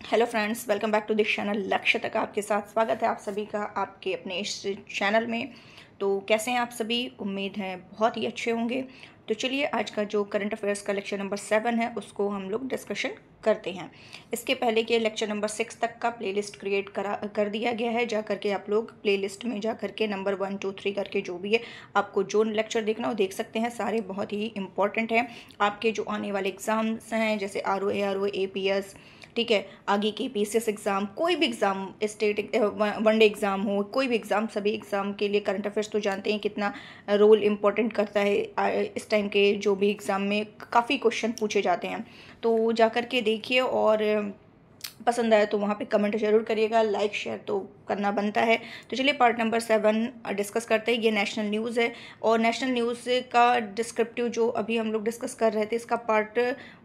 Hello friends, welcome back to this channel. लक्ष्य तक आपके साथ स्वागत है आप सभी का आपके अपने इस चैनल में। तो कैसे हैं आप सभी? उम्मीद है बहुत ही अच्छे होंगे। तो चलिए आज का जो करंट अफेयर्स का लेक्चर नंबर 7 है उसको हम लोग डिस्कशन करते हैं। इसके पहले के लेक्चर नंबर 6 तक का प्लेलिस्ट क्रिएट कर दिया गया है। जा करके आप लोग प्लेलिस्ट में जा करके नंबर 1 2 3 करके जो भी है आपको जो लेक्चर देखना हो देख सकते हैं। सारे बहुत ही इंपॉर्टेंट हैं आपके जो आने वाले एग्ज़ाम्स हैं, जैसे RO APS, ठीक है, आगे के PCS एग्ज़ाम, कोई भी एग्ज़ाम, स्टेट वनडे एग्ज़ाम हो, कोई भी एग्ज़ाम, सभी एग्ज़ाम के लिए करंट अफेयर्स तो जानते हैं कितना रोल इम्पोर्टेंट करता है। इस टाइम के जो भी एग्ज़ाम में काफ़ी क्वेश्चन पूछे जाते हैं। तो जा कर के देखिए और पसंद आया तो वहाँ पे कमेंट जरूर करिएगा, लाइक शेयर तो करना बनता है। तो चलिए पार्ट नंबर 7 डिस्कस करते हैं। ये नेशनल न्यूज़ है और नेशनल न्यूज़ का डिस्क्रिप्टिव जो अभी हम लोग डिस्कस कर रहे थे, इसका पार्ट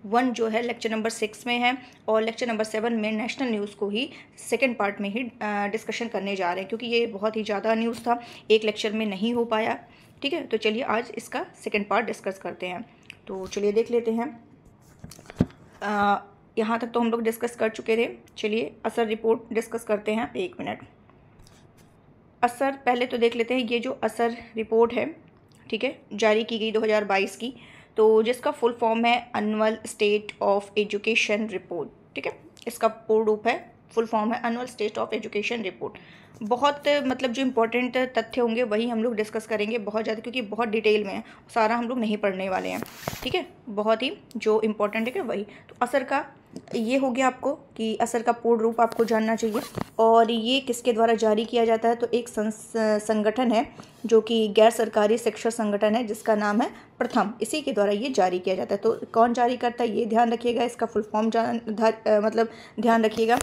1 जो है लेक्चर नंबर 6 में है और लेक्चर नंबर 7 में नेशनल न्यूज़ को ही सेकेंड पार्ट में ही डिस्कशन करने जा रहे हैं, क्योंकि ये बहुत ही ज़्यादा न्यूज़ था, एक लेक्चर में नहीं हो पाया। ठीक है, तो चलिए आज इसका सेकेंड पार्ट डिस्कस करते हैं। तो चलिए देख लेते हैं। यहाँ तक तो हम लोग डिस्कस कर चुके थे। चलिए असर रिपोर्ट डिस्कस करते हैं। 1 मिनट। असर पहले तो देख लेते हैं। ये जो असर रिपोर्ट है, ठीक है, जारी की गई 2022 की, तो जिसका फुल फॉर्म है annual state of education report. ठीक है, इसका पूर्ण रूप है, फुल फॉर्म है annual state of education report. बहुत मतलब जो इम्पोर्टेंट तथ्य होंगे वही हम लोग डिस्कस करेंगे बहुत ज़्यादा, क्योंकि बहुत डिटेल में है, सारा हम लोग नहीं पढ़ने वाले हैं। ठीक है, बहुत ही जो इम्पोर्टेंट है वही। तो असर का ये हो गया आपको कि असर का पूर्ण रूप आपको जानना चाहिए। और ये किसके द्वारा जारी किया जाता है? तो एक संगठन है जो कि गैर सरकारी शिक्षा संगठन है, जिसका नाम है प्रथम, इसी के द्वारा ये जारी किया जाता है। तो कौन जारी करता है ये ध्यान रखिएगा, इसका फुल फॉर्म मतलब ध्यान रखिएगा।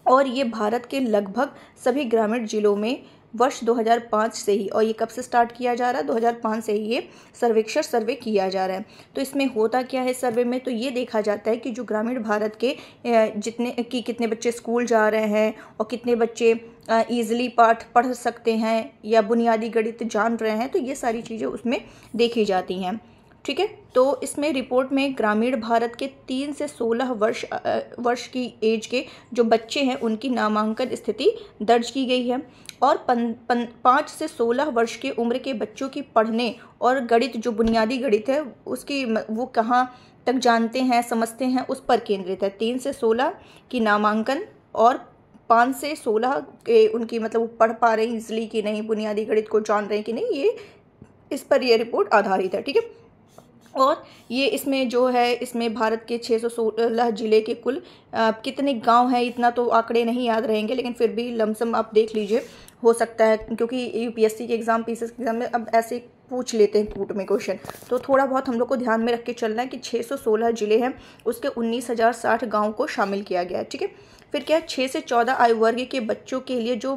और ये भारत के लगभग सभी ग्रामीण जिलों में वर्ष 2005 से ही, और ये कब से स्टार्ट किया जा रहा है? 2005 से ही ये सर्वे किया जा रहा है। तो इसमें होता क्या है सर्वे में? तो ये देखा जाता है कि जो ग्रामीण भारत के कितने बच्चे स्कूल जा रहे हैं और कितने बच्चे ईजिली पाठ पढ़ सकते हैं या बुनियादी गणित जान रहे हैं। तो ये सारी चीज़ें उसमें देखी जाती हैं। ठीक है, तो इसमें रिपोर्ट में ग्रामीण भारत के 3 से 16 वर्ष की एज के जो बच्चे हैं उनकी नामांकन स्थिति दर्ज की गई है। और 5 से 16 वर्ष के उम्र के बच्चों की पढ़ने और गणित, जो बुनियादी गणित है उसकी वो कहाँ तक जानते हैं समझते हैं उस पर केंद्रित है। 3 से 16 की नामांकन और 5 से 16 के उनकी मतलब वो पढ़ पा रहे हैं इसलिए कि नहीं, बुनियादी गणित को जान रहे हैं कि नहीं, ये इस पर ये रिपोर्ट आधारित है। ठीक है, और ये इसमें जो है, इसमें भारत के 616 जिले के कुल कितने गांव हैं इतना तो आंकड़े नहीं याद रहेंगे, लेकिन फिर भी लमसम आप देख लीजिए, हो सकता है, क्योंकि UPSC के एग्ज़ाम PCS के एग्ज़ाम में अब ऐसे पूछ लेते हैं कूट में क्वेश्चन, तो थोड़ा बहुत हम लोग को ध्यान में रख के चलना है कि 616 जिले हैं, उसके 19,060 गाँव को शामिल किया गया है। ठीक है, फिर क्या है, 6 से 14 आयु वर्ग के बच्चों के लिए जो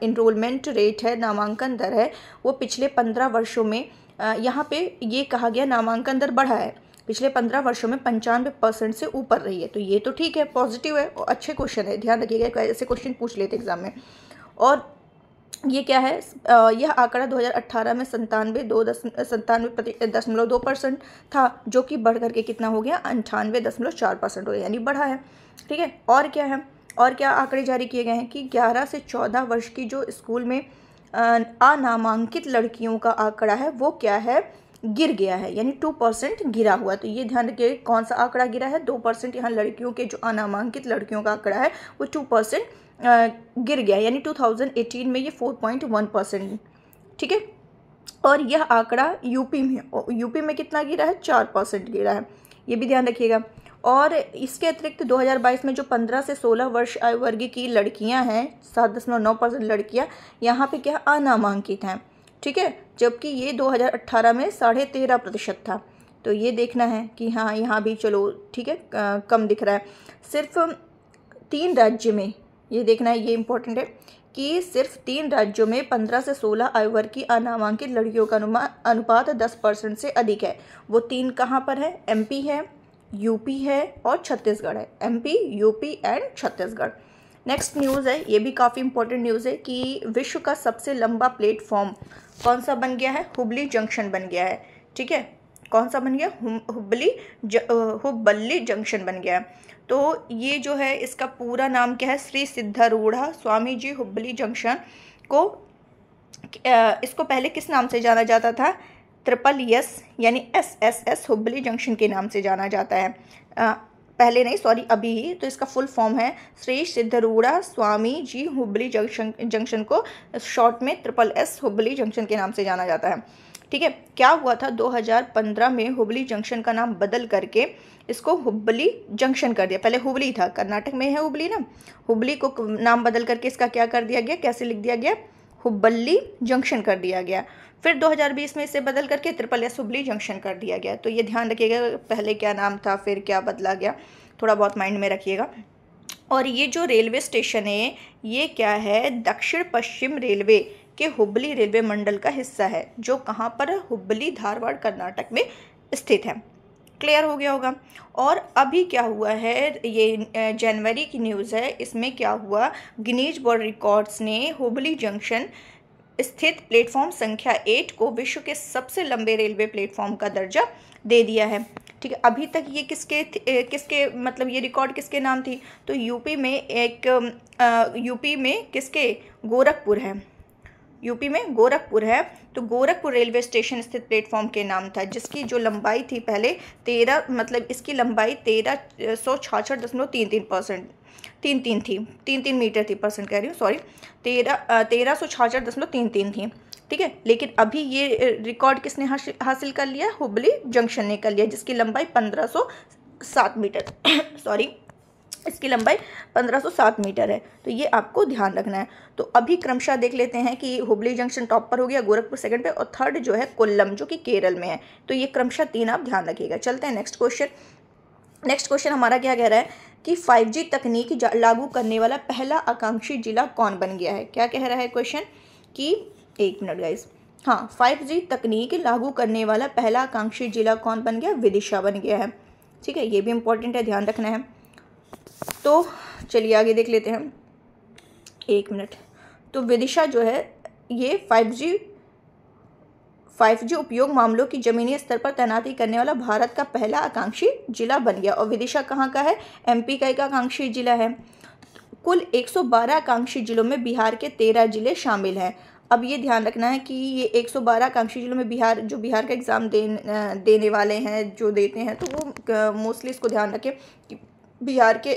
इनरोलमेंट रेट है, नामांकन दर है, वो पिछले 15 वर्षों में यहाँ पे ये कहा गया नामांकन दर बढ़ा है, पिछले 15 वर्षों में 95% से ऊपर रही है। तो ये तो ठीक है, पॉजिटिव है और अच्छे क्वेश्चन है, ध्यान रखिएगा, ऐसे क्वेश्चन पूछ लेते एग्जाम में। और ये क्या है, यह आंकड़ा 2018 में 97.2% था, जो कि बढ़ करके कितना हो गया, 98.4% हो गया, यानी बढ़ा है। ठीक है, और क्या है, और क्या आंकड़े जारी किए गए हैं कि 11 से 14 वर्ष की जो स्कूल में अनामांकित लड़कियों का आंकड़ा है वो क्या है, गिर गया है, यानी 2% गिरा हुआ। तो ये ध्यान रखिए कौन सा आंकड़ा गिरा है, 2%। यहाँ लड़कियों के जो अनामांकित लड़कियों का आंकड़ा है वो 2% गिर गया, यानी 2018 में ये 4.1%। ठीक है, और यह आंकड़ा यूपी में कितना गिरा है, 4% गिरा है, ये भी ध्यान रखिएगा। और इसके अतिरिक्त 2022 में जो 15 से 16 वर्ष आयु वर्ग की लड़कियां हैं, 7.9% लड़कियां यहाँ पे क्या अनामांकित हैं। ठीक है, जबकि ये 2018 में 13.5% था। तो ये देखना है कि हाँ यहाँ भी चलो ठीक है, कम दिख रहा है। सिर्फ 3 राज्य में ये देखना है, ये इंपॉर्टेंट है कि सिर्फ 3 राज्यों में 15 से 16 आयु वर्ग की अनामांकित लड़कियों का अनुपात 10% से अधिक है। वो 3 कहाँ पर है? MP है, यूपी है और छत्तीसगढ़ है। MP, UP and Chhattisgarh. Next news है, ये भी काफ़ी इंपॉर्टेंट न्यूज़ है कि विश्व का सबसे लंबा प्लेटफॉर्म कौन सा बन गया है? हुबली जंक्शन बन गया है। ठीक है, कौन सा बन गया? हुबली जंक्शन बन गया है। तो ये जो है इसका पूरा नाम क्या है, श्री सिद्धारूढ़ा स्वामी जी हुबली जंक्शन को इसको पहले किस नाम से जाना जाता था, ट्रिपल एस यानी SSS हुबली जंक्शन के नाम से जाना जाता है। पहले नहीं, सॉरी, अभी ही। तो इसका फुल फॉर्म है श्री सिद्धारूढ़ा स्वामी जी हुबली जंक्शन को शॉर्ट में SSS हुबली जंक्शन के नाम से जाना जाता है। ठीक है, क्या हुआ था 2015 में हुबली जंक्शन का नाम बदल करके इसको हुबली जंक्शन कर दिया। पहले हुबली था, कर्नाटक में है हुबली ना, हुबली को नाम बदल करके इसका क्या कर दिया गया, कैसे लिख दिया गया, हुबली जंक्शन कर दिया गया। फिर 2020 में इसे बदल करके SSS हुबली जंक्शन कर दिया गया। तो ये ध्यान रखिएगा, पहले क्या नाम था फिर क्या बदला गया, थोड़ा बहुत माइंड में रखिएगा। और ये जो रेलवे स्टेशन है ये क्या है, दक्षिण पश्चिम रेलवे के हुबली रेलवे मंडल का हिस्सा है, जो कहाँ पर, हुबली धारवाड़ कर्नाटक में स्थित है। क्लियर हो गया होगा। और अभी क्या हुआ है, ये जनवरी की न्यूज़ है, इसमें क्या हुआ, गिनीज वर्ल्ड रिकॉर्ड्स ने हुबली जंक्शन स्थित प्लेटफॉर्म संख्या 8 को विश्व के सबसे लंबे रेलवे प्लेटफॉर्म का दर्जा दे दिया है। ठीक है, अभी तक ये किसके मतलब ये रिकॉर्ड किसके नाम थी, तो यूपी में किसके, गोरखपुर है, यूपी में गोरखपुर है। तो गोरखपुर रेलवे स्टेशन स्थित प्लेटफॉर्म के नाम था, जिसकी जो लंबाई थी पहले 13 मतलब इसकी लंबाई 1366.33 थी, 33 मीटर थी, परसेंट कह रही हूँ, सॉरी, 1366.33 थी। ठीक है, लेकिन अभी ये रिकॉर्ड किसने हासिल कर लिया, हुबली जंक्शन ने कर लिया, जिसकी लंबाई 1507 मीटर सॉरी, इसकी लंबाई 1507 मीटर है। तो ये आपको ध्यान रखना है। तो अभी क्रमशः देख लेते हैं कि हुबली जंक्शन टॉप पर हो गया, गोरखपुर सेकंड पे, और थर्ड जो है कोल्लम, जो कि केरल में है। तो ये क्रमशः 3 आप ध्यान रखिएगा। चलते हैं नेक्स्ट क्वेश्चन। नेक्स्ट क्वेश्चन हमारा क्या कह रहा है कि 5G तकनीक लागू करने वाला पहला आकांक्षी जिला कौन बन गया है। क्या कह रहा है क्वेश्चन कि, एक मिनट गाइस, हाँ, 5G तकनीक लागू करने वाला पहला आकांक्षी जिला कौन बन गया, विदिशा बन गया है। ठीक है, ये भी इंपॉर्टेंट है, ध्यान रखना है। तो चलिए आगे देख लेते हैं, एक मिनट। तो विदिशा जो है ये 5G उपयोग मामलों की जमीनी स्तर पर तैनाती करने वाला भारत का पहला आकांक्षी जिला बन गया। और विदिशा कहाँ का है, MP का एक आकांक्षी जिला है। कुल 112 आकांक्षी जिलों में बिहार के 13 जिले शामिल हैं। अब ये ध्यान रखना है कि ये 112 आकांक्षी जिलों में बिहार का एग्ज़ाम देने वाले हैं, जो देते हैं, तो वो मोस्टली इसको ध्यान रखें कि बिहार के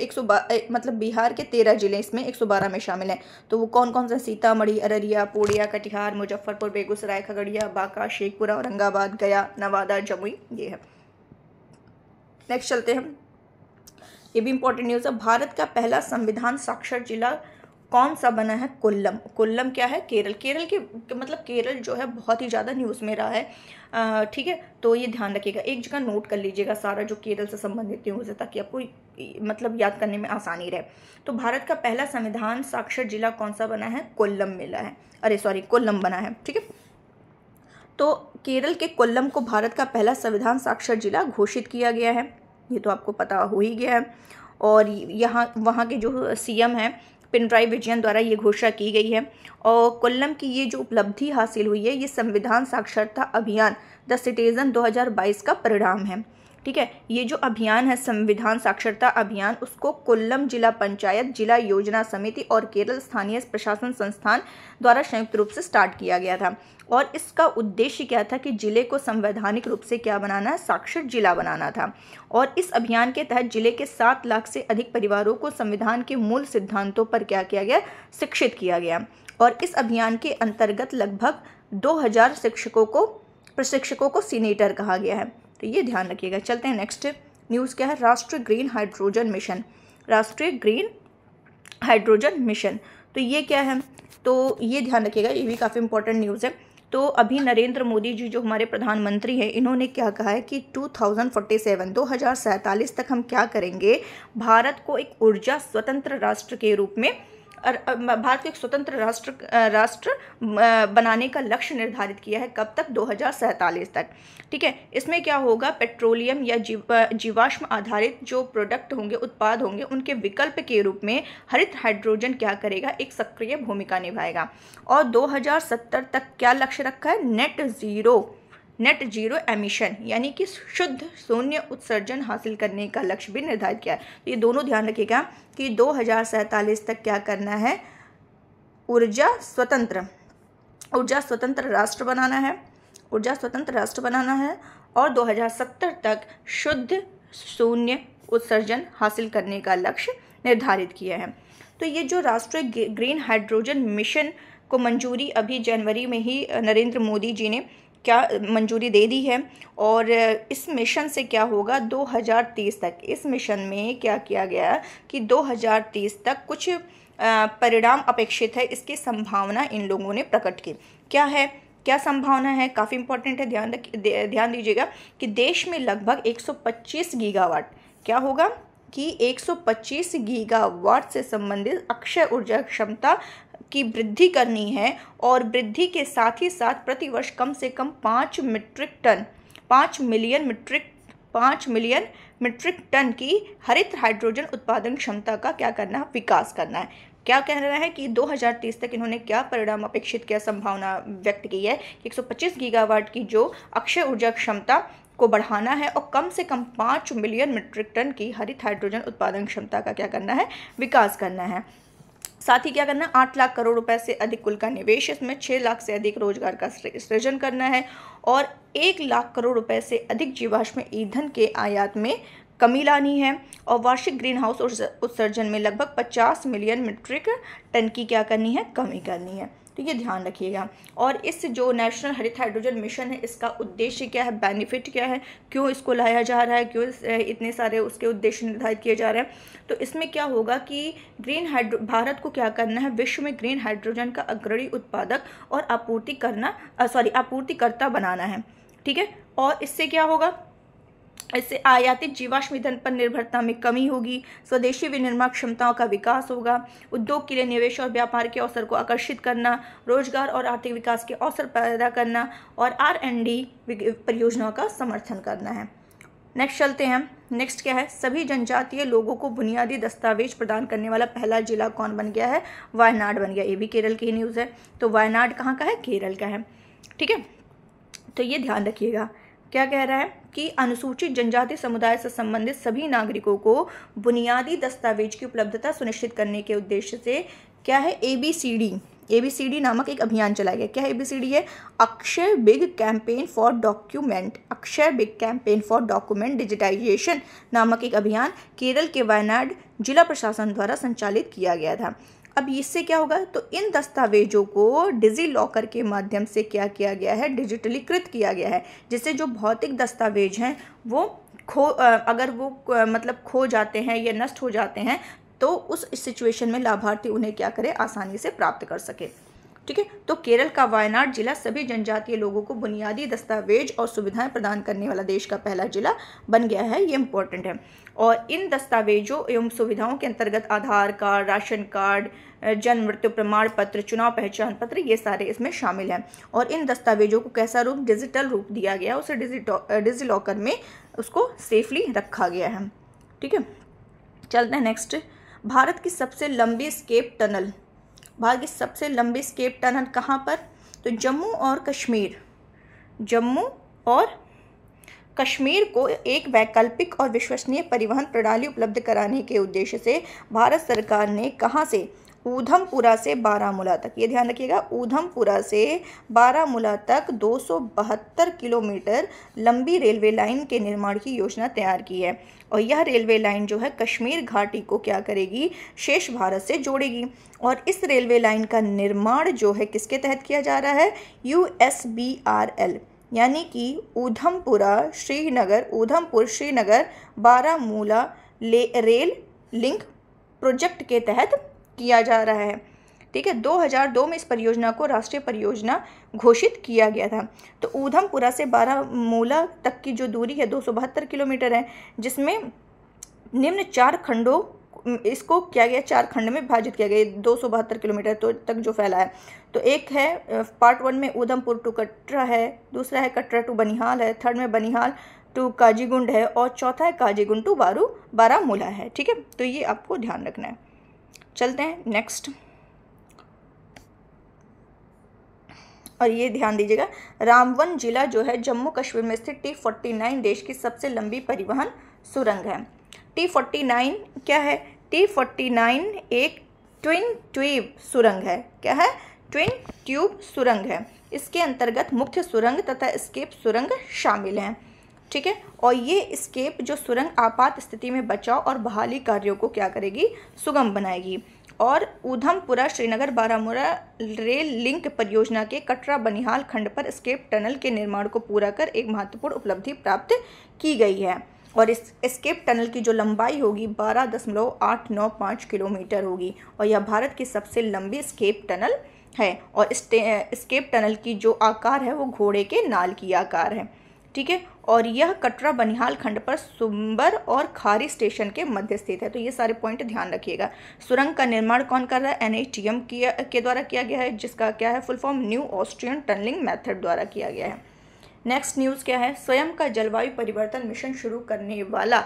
13 जिले इसमें 112 में शामिल हैं। तो वो कौन कौन से, सीतामढ़ी, अररिया, पूर्णिया, कटिहार, मुजफ्फरपुर, बेगूसराय, खगड़िया, बांका, शेखपुरा, औरंगाबाद, गया, नवादा, जमुई, ये है। नेक्स्ट चलते हैं, ये भी इंपॉर्टेंट न्यूज़ है। भारत का पहला संविधान साक्षर जिला कौन सा बना है, कोल्लम। कोल्लम क्या है, केरल केरल जो है बहुत ही ज़्यादा न्यूज़ में रहा है। ठीक है, तो ये ध्यान रखिएगा, एक जगह नोट कर लीजिएगा सारा जो केरल से संबंधित न्यूज़ है, ताकि आपको याद करने में आसानी रहे। तो भारत का पहला संविधान साक्षर जिला कौन सा बना है, कोल्लम बना है। ठीक है, तो केरल के कोल्लम को भारत का पहला संविधान साक्षर जिला घोषित किया गया है, ये तो आपको पता हो ही गया है। और वहाँ के जो CM हैं पिनराई विजयन द्वारा ये घोषणा की गई है। और कोल्लम की ये जो उपलब्धि हासिल हुई है, ये संविधान साक्षरता अभियान द सिटीजन 2022 का परिणाम है। ठीक है, ये जो अभियान है संविधान साक्षरता अभियान, उसको कोल्लम जिला पंचायत, जिला योजना समिति और केरल स्थानीय प्रशासन संस्थान द्वारा संयुक्त रूप से स्टार्ट किया गया था। और इसका उद्देश्य क्या था कि जिले को संवैधानिक रूप से क्या बनाना है, साक्षर जिला बनाना था। और इस अभियान के तहत जिले के 7 लाख से अधिक परिवारों को संविधान के मूल सिद्धांतों पर क्या किया गया, शिक्षित किया गया। और इस अभियान के अंतर्गत लगभग 2000 प्रशिक्षकों को सीनेटर कहा गया है। तो ये ध्यान रखिएगा। चलते हैं नेक्स्ट न्यूज़ क्या है, राष्ट्रीय ग्रीन हाइड्रोजन मिशन। तो ये क्या है, तो ये ध्यान रखिएगा, ये भी काफ़ी इंपॉर्टेंट न्यूज़ है। तो अभी नरेंद्र मोदी जी जो हमारे प्रधानमंत्री हैं, इन्होंने क्या कहा है कि 2047 तक हम क्या करेंगे, भारत को एक ऊर्जा स्वतंत्र राष्ट्र के रूप में, भारत को एक स्वतंत्र राष्ट्र बनाने का लक्ष्य निर्धारित किया है। कब तक, 2047 तक। ठीक है, इसमें क्या होगा, पेट्रोलियम या जीवाश्म आधारित जो प्रोडक्ट होंगे, उत्पाद होंगे, उनके विकल्प के रूप में हरित हाइड्रोजन क्या करेगा, एक सक्रिय भूमिका निभाएगा। और 2070 तक क्या लक्ष्य रखा है, नेट नेट जीरो एमिशन यानी कि शुद्ध शून्य उत्सर्जन हासिल करने का लक्ष्य भी निर्धारित किया है। तो ये दोनों ध्यान रखिएगा कि 2047 तक क्या करना है, ऊर्जा स्वतंत्र राष्ट्र बनाना है और 2070 तक शुद्ध शून्य उत्सर्जन हासिल करने का लक्ष्य निर्धारित किया है। तो ये जो राष्ट्रीय ग्रीन हाइड्रोजन मिशन को मंजूरी अभी जनवरी में ही नरेंद्र मोदी जी ने क्या मंजूरी दे दी है, और इस मिशन से क्या होगा 2030 तक, इस मिशन में क्या किया गया कि 2030 तक कुछ परिणाम अपेक्षित है, इसकी संभावना इन लोगों ने प्रकट की। क्या संभावना है, काफ़ी इंपॉर्टेंट है, ध्यान दीजिएगा कि देश में लगभग 125 गीगावाट क्या होगा कि 125 गीगावाट से संबंधित अक्षय ऊर्जा क्षमता की वृद्धि करनी है, और वृद्धि के साथ ही साथ प्रतिवर्ष कम से कम 5 मिलियन मीट्रिक टन की हरित हाइड्रोजन उत्पादन क्षमता का क्या करना है, विकास करना है। क्या कह रहा है कि 2030 तक इन्होंने क्या परिणाम अपेक्षित, क्या संभावना व्यक्त की है कि 125 गीगावाट की जो अक्षय ऊर्जा क्षमता को बढ़ाना है और कम से कम 5 मिलियन मीट्रिक टन की हरित हाइड्रोजन उत्पादन क्षमता का क्या करना है, विकास करना है। साथ ही क्या करना है, 8 लाख करोड़ रुपए से अधिक कुल का निवेश, इसमें 6 लाख से अधिक रोजगार का सृजन करना है और 1 लाख करोड़ रुपए से अधिक जीवाश्म ईंधन के आयात में कमी लानी है और वार्षिक ग्रीन हाउस उत्सर्जन में लगभग 50 मिलियन मीट्रिक टन की क्या करनी है, कमी करनी है। तो ये ध्यान रखिएगा। और इस जो नेशनल हरित हाइड्रोजन मिशन है, इसका उद्देश्य क्या है, बेनिफिट क्या है, क्यों इसको लाया जा रहा है, क्यों इतने सारे उसके उद्देश्य निर्धारित किए जा रहे हैं। तो इसमें क्या होगा कि भारत को क्या करना है, विश्व में ग्रीन हाइड्रोजन का अग्रणी उत्पादक और आपूर्तिकर्ता बनाना है, ठीक है। और इससे क्या होगा, इससे आयातित जीवाश्म ईंधन पर निर्भरता में कमी होगी, स्वदेशी विनिर्माण क्षमताओं का विकास होगा, उद्योग के लिए निवेश और व्यापार के अवसर को आकर्षित करना, रोजगार और आर्थिक विकास के अवसर पैदा करना और R&D परियोजनाओं का समर्थन करना है। नेक्स्ट चलते हैं। नेक्स्ट क्या है, सभी जनजातीय लोगों को बुनियादी दस्तावेज प्रदान करने वाला पहला जिला कौन बन गया है, वायनाड बन गया। ये भी केरल की न्यूज़ है। तो वायनाड कहाँ का है, केरल का है, ठीक है। तो ये ध्यान रखिएगा। क्या कह रहा है कि अनुसूचित जनजाति समुदाय से संबंधित सभी नागरिकों को बुनियादी दस्तावेज की उपलब्धता सुनिश्चित करने के उद्देश्य से क्या है, ABCD नामक एक अभियान चलाया गया। क्या है ABCD है, Akshay big campaign for document digitization नामक एक अभियान केरल के वायनाड जिला प्रशासन द्वारा संचालित किया गया था। अब इससे क्या होगा, तो इन दस्तावेजों को डिजी लॉकर के माध्यम से क्या किया गया है, डिजिटलीकृत किया गया है, जिससे जो भौतिक दस्तावेज हैं वो अगर वो मतलब खो जाते हैं या नष्ट हो जाते हैं तो उस सिचुएशन में लाभार्थी उन्हें क्या करे, आसानी से प्राप्त कर सके, ठीक है। तो केरल का वायनाड जिला सभी जनजातीय लोगों को बुनियादी दस्तावेज और सुविधाएं प्रदान करने वाला देश का पहला जिला बन गया है। ये इंपॉर्टेंट है। और इन दस्तावेजों एवं सुविधाओं के अंतर्गत आधार कार्ड, राशन कार्ड, जन्म मृत्यु प्रमाण पत्र, चुनाव पहचान पत्र, ये सारे इसमें शामिल हैं। और इन दस्तावेजों को कैसा रूप, डिजिटल रूप दिया गया, उसे डिजी लॉकर में उसको सेफली रखा गया है, ठीक है। चलते हैं नेक्स्ट। भारत की सबसे लंबी स्केप टनल कहाँ पर, तो जम्मू और कश्मीर को एक वैकल्पिक और विश्वसनीय परिवहन प्रणाली उपलब्ध कराने के उद्देश्य से भारत सरकार ने कहाँ से, ऊधमपुरा से बारामूला तक, ये ध्यान रखिएगा, ऊधमपुरा से बारामूला तक 272 किलोमीटर लंबी रेलवे लाइन के निर्माण की योजना तैयार की है। और यह रेलवे लाइन जो है कश्मीर घाटी को क्या करेगी, शेष भारत से जोड़ेगी। और इस रेलवे लाइन का निर्माण जो है किसके तहत किया जा रहा है, USBRL यानी कि Udhampur Srinagar Baramulla rail link project के तहत किया जा रहा है, ठीक है। 2002 में इस परियोजना को राष्ट्रीय परियोजना घोषित किया गया था। तो ऊधमपुरा से बारामूला तक की जो दूरी है 272 किलोमीटर है, जिसमें निम्न 4 खंडों, इसको क्या गया, 4 खंड में विभाजित किया गया 272 किलोमीटर तक जो फैला है। तो एक है पार्ट 1 में ऊधमपुर टू कटरा है, दूसरा है कटरा टू बनिहाल है, थर्ड में बनिहाल टू काजीगुंड है और चौथा है काजीगुंड टू बारामूला है, ठीक है। तो ये आपको ध्यान रखना है। चलते हैं नेक्स्ट। और ये ध्यान दीजिएगा, रामबन जिला जो है जम्मू कश्मीर में स्थित T49 देश की सबसे लंबी परिवहन सुरंग है। T49 क्या है? T49 एक ट्विन ट्यूब सुरंग है। क्या है? ट्विन ट्यूब सुरंग है। इसके अंतर्गत मुख्य सुरंग तथा स्केप सुरंग शामिल हैं। ठीक है, और ये स्केप जो सुरंग आपात स्थिति में बचाव और बहाली कार्यों को क्या करेगी? सुगम बनाएगी। और ऊधमपुरा श्रीनगर बारामूला रेल लिंक परियोजना के कटरा बनिहाल खंड पर स्केप टनल के निर्माण को पूरा कर एक महत्वपूर्ण उपलब्धि प्राप्त की गई है। और इस स्केप टनल की जो लंबाई होगी 12.895 किलोमीटर होगी और यह भारत की सबसे लंबी स्केप टनल है। और स्केप टनल की जो आकार है वो घोड़े के नाल की आकार है। ठीक है, और यह कटरा बनिहाल खंड पर सुंबर और खारी स्टेशन के मध्य स्थित है। तो ये सारे पॉइंट ध्यान रखिएगा। सुरंग का निर्माण कौन कर रहा है? NHTM के द्वारा किया गया है, जिसका क्या है full form? New Austrian tunnelling method द्वारा किया गया है। नेक्स्ट न्यूज़ क्या है? स्वयं का जलवायु परिवर्तन मिशन शुरू करने वाला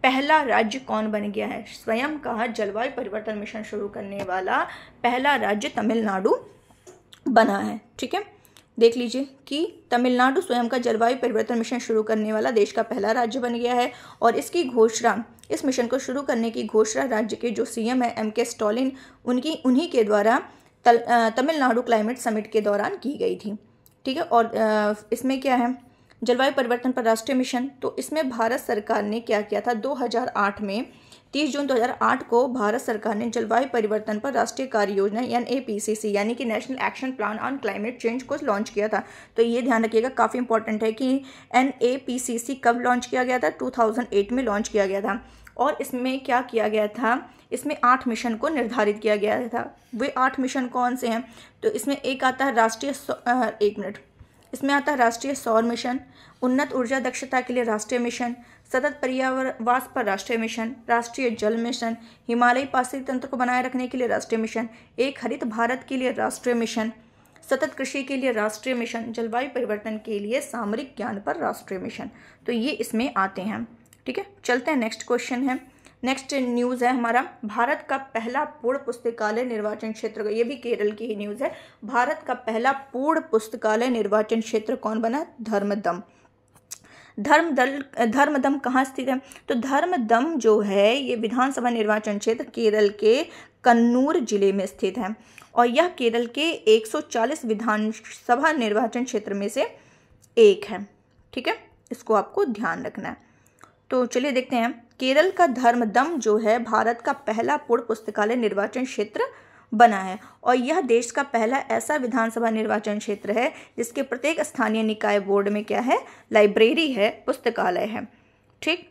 पहला राज्य कौन बन गया है? स्वयं का जलवायु परिवर्तन मिशन शुरू करने वाला पहला राज्य तमिलनाडु बना है। ठीक है, देख लीजिए कि तमिलनाडु स्वयं का जलवायु परिवर्तन मिशन शुरू करने वाला देश का पहला राज्य बन गया है। और इसकी घोषणा, इस मिशन को शुरू करने की घोषणा राज्य के जो CM है MK स्टालिन उन्हीं के द्वारा तमिलनाडु क्लाइमेट समिट के दौरान की गई थी। ठीक है, और इसमें क्या है? जलवायु परिवर्तन पर राष्ट्रीय मिशन। तो इसमें भारत सरकार ने क्या किया था? 2008 में 30 जून 2008 को भारत सरकार ने जलवायु परिवर्तन पर राष्ट्रीय कार्य योजना NAPCC यानी कि national action plan on climate change को लॉन्च किया था। तो ये ध्यान रखिएगा, काफ़ी इंपॉर्टेंट है कि NAPCC कब लॉन्च किया गया था? 2008 में लॉन्च किया गया था। और इसमें क्या किया गया था? इसमें 8 मिशन को निर्धारित किया गया था। वे 8 मिशन कौन से हैं? तो इसमें एक आता है इसमें आता है राष्ट्रीय सौर मिशन, उन्नत ऊर्जा दक्षता के लिए राष्ट्रीय मिशन, सतत पर्यावरण पर राष्ट्रीय मिशन, राष्ट्रीय जल मिशन, हिमालयी पारिस्थितिक तंत्र को बनाए रखने के लिए राष्ट्रीय मिशन, एक हरित भारत के लिए राष्ट्रीय मिशन, सतत कृषि के लिए राष्ट्रीय मिशन, जलवायु परिवर्तन के लिए सामरिक ज्ञान पर राष्ट्रीय मिशन। तो ये इसमें आते हैं। ठीक है, चलते हैं, नेक्स्ट क्वेश्चन है। नेक्स्ट न्यूज़ है हमारा, भारत का पहला पूर्ण पुस्तकालय निर्वाचन क्षेत्र, ये भी केरल की ही न्यूज़ है। भारत का पहला पूर्ण पुस्तकालय निर्वाचन क्षेत्र कौन बना? धर्मदम। धर्मदम कहाँ स्थित है? तो धर्मदम जो है ये विधानसभा निर्वाचन क्षेत्र केरल के कन्नूर जिले में स्थित है और यह केरल के 140 विधानसभा निर्वाचन क्षेत्र में से एक है। ठीक है, इसको आपको ध्यान रखना है। तो चलिए देखते हैं, केरल का धर्मदम जो है भारत का पहला पूर्ण पुस्तकालय निर्वाचन क्षेत्र बना है और यह देश का पहला ऐसा विधानसभा निर्वाचन क्षेत्र है जिसके प्रत्येक स्थानीय निकाय बोर्ड में क्या है? लाइब्रेरी है, पुस्तकालय है। ठीक,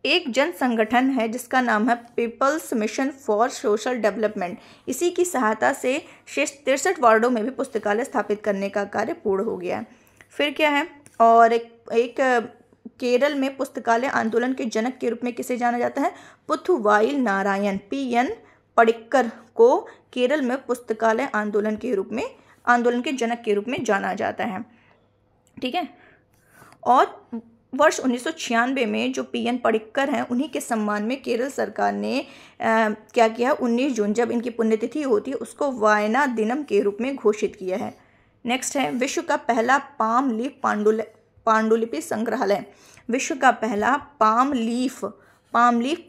एक जन संगठन है जिसका नाम है people's mission for social development. इसी की सहायता से शेष 63 वार्डों में भी पुस्तकालय स्थापित करने का कार्य पूर्ण हो गया है। फिर क्या है? और एक केरल में पुस्तकालय आंदोलन के जनक के रूप में किसे जाना जाता है? पुथुवाइल नारायण PN पडिक्कर को केरल में पुस्तकालय आंदोलन के जनक के रूप में जाना जाता है। ठीक है, और वर्ष 1996 में जो PN पडिक्कर हैं उन्हीं के सम्मान में केरल सरकार ने क्या किया? 19 जून जब इनकी पुण्यतिथि होती है उसको वायना दिनम के रूप में घोषित किया है। नेक्स्ट है, विश्व का पहला पाम लीफ पांडुलिपि संग्रहालय। विश्व का पहला पाम लीफ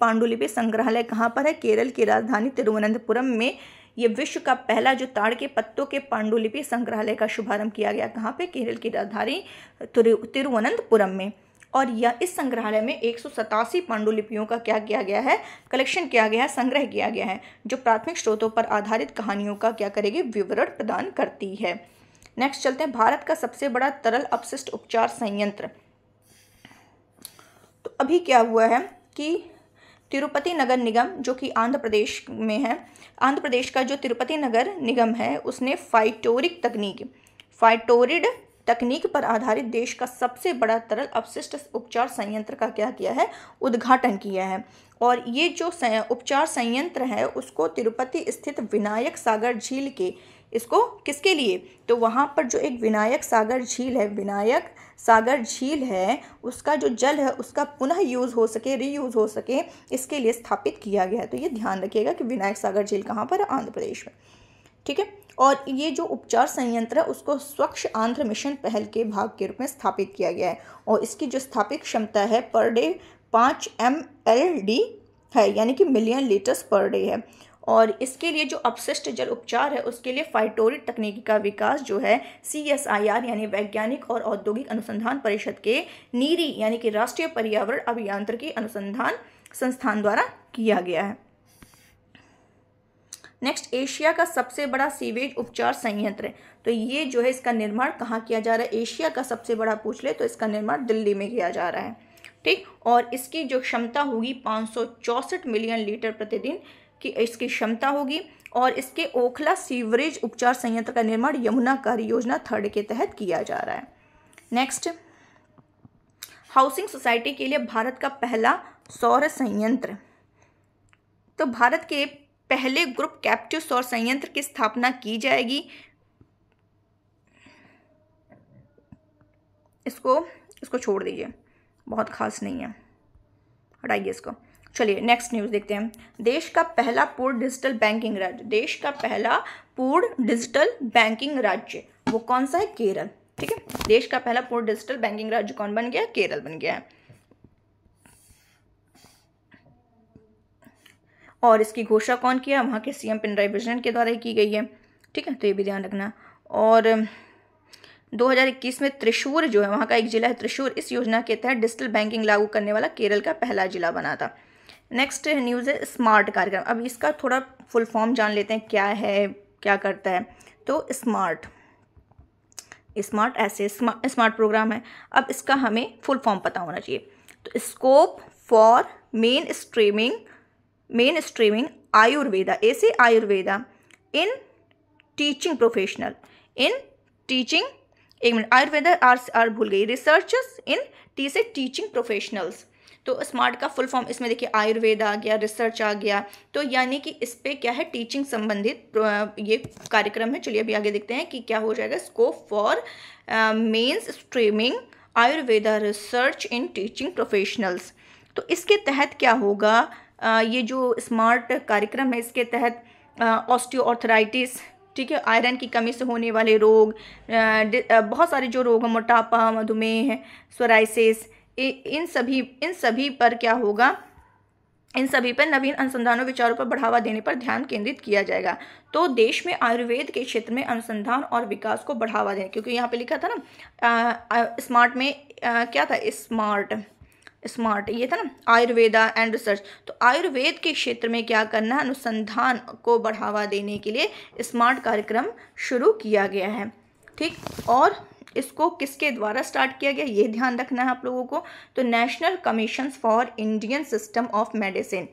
पांडुलिपि संग्रहालय कहाँ पर है? केरल की राजधानी तिरुवनंतपुरम में ये विश्व का पहला जो ताड़ के पत्तों के पांडुलिपि संग्रहालय का शुभारंभ किया गया। कहाँ पे? केरल की राजधानी तिरुवनंतपुरम में। और यह इस संग्रहालय में 187 पांडुलिपियों का क्या किया गया है? कलेक्शन किया गया है, संग्रह किया गया है, जो प्राथमिक स्रोतों पर आधारित कहानियों का क्या करेगी? विवरण प्रदान करती है। नेक्स्ट चलते हैं, भारत का सबसे बड़ा तरल अपशिष्ट उपचार संयंत्र। तो अभी क्या हुआ है कि तिरुपति नगर निगम जो कि आंध्र प्रदेश में है, आंध्र प्रदेश का जो तिरुपति नगर निगम है उसने फाइटोरिड तकनीक पर आधारित देश का सबसे बड़ा तरल अपशिष्ट उपचार संयंत्र का क्या किया है? उद्घाटन किया है। और ये जो उपचार संयंत्र है उसको तिरुपति स्थित विनायक सागर झील के, इसको किसके लिए? तो वहाँ पर जो एक विनायक सागर झील है उसका जो जल है उसका पुनः यूज़ हो सके, रीयूज़ हो सके, इसके लिए स्थापित किया गया है। तो ये ध्यान रखिएगा कि विनायक सागर झील कहाँ पर है? आंध्र प्रदेश में। ठीक है। और ये जो उपचार संयंत्र है उसको स्वच्छ आंध्र मिशन पहल के भाग के रूप में स्थापित किया गया है और इसकी जो स्थापित क्षमता है पर डे 5 MLD है, यानी कि मिलियन लीटर्स पर डे है। और इसके लिए जो अपशिष्ट जल उपचार है उसके लिए फाइटोरिट तकनीकी का विकास जो है CSIR यानी वैज्ञानिक और औद्योगिक अनुसंधान परिषद के नीरी यानी कि राष्ट्रीय पर्यावरण अभियांत्रिकी अनुसंधान संस्थान द्वारा किया गया है। नेक्स्ट, एशिया का सबसे बड़ा सीवेज उपचार संयंत्र है। तो ये जो है इसका निर्माण कहाँ किया जा रहा है? एशिया का सबसे बड़ा पूछ ले तो इसका निर्माण दिल्ली में किया जा रहा है, ठीक। और इसकी जो क्षमता होगी 564 मिलियन लीटर प्रतिदिन की इसकी क्षमता होगी। और इसके ओखला सीवरेज उपचार संयंत्र का निर्माण यमुना कार्य योजना 3 के तहत किया जा रहा है। नेक्स्ट, हाउसिंग सोसाइटी के लिए भारत का पहला सौर संयंत्र। तो भारत के पहले ग्रुप कैप्टिव सौर संयंत्र की स्थापना की जाएगी। इसको छोड़ दीजिए, बहुत खास नहीं है, हटाइए इसको। चलिए नेक्स्ट न्यूज़ देखते हैं। देश का पहला पूर्ण डिजिटल बैंकिंग राज्य। देश का पहला पूर्ण डिजिटल बैंकिंग राज्य वो कौन सा है? केरल, ठीक है। देश का पहला पूर्ण डिजिटल बैंकिंग राज्य कौन बन गया? केरल बन गया है। और इसकी घोषणा कौन किया? वहाँ के CM पिनराई विजयन के द्वारा ही की गई है, ठीक है, तो ये भी ध्यान रखना। और 2021 में त्रिशूर जो है वहाँ का एक जिला है त्रिशूर, इस योजना के तहत डिजिटल बैंकिंग लागू करने वाला केरल का पहला जिला बना था। नेक्स्ट न्यूज़ है स्मार्ट कार्यक्रम। अब इसका थोड़ा फुल फॉर्म जान लेते हैं, क्या है, क्या करता है। तो स्मार्ट ऐसे स्मार्ट प्रोग्राम है। अब इसका हमें फुल फॉर्म पता होना चाहिए। तो scope for main streaming Ayurveda, ऐसे Ayurveda in teaching professional, in teaching, एक मिनट, आयुर्वेदा आर भूल गई, रिसर्चर्स इन से टीचिंग प्रोफेशनल्स। तो स्मार्ट का फुल फॉर्म इसमें देखिए आयुर्वेदा आ गया, रिसर्च आ गया, तो यानी कि इस पे क्या है? टीचिंग संबंधित ये कार्यक्रम है। चलिए अभी आगे देखते हैं कि क्या हो जाएगा। Scope for mainstreaming Ayurveda research in teaching professionals. तो इसके तहत क्या होगा? ये जो स्मार्ट कार्यक्रम है इसके तहत ऑस्टियोआर्थराइटिस, ठीक है, आयरन की कमी से होने वाले रोग, बहुत सारे जो रोग हैं, मोटापा, मधुमेह, सोराइसिस, इन सभी पर क्या होगा? इन सभी पर नवीन अनुसंधानों विचारों पर बढ़ावा देने पर ध्यान केंद्रित किया जाएगा। तो देश में आयुर्वेद के क्षेत्र में अनुसंधान और विकास को बढ़ावा देने, क्योंकि यहाँ पे लिखा था ना स्मार्ट में क्या था? स्मार्ट ये था ना, आयुर्वेदा एंड रिसर्च। तो आयुर्वेद के क्षेत्र में क्या करना है? अनुसंधान को बढ़ावा देने के लिए स्मार्ट कार्यक्रम शुरू किया गया है, ठीक। और इसको किसके द्वारा स्टार्ट किया गया ये ध्यान रखना है आप लोगों को। तो national commission for Indian system of medicine,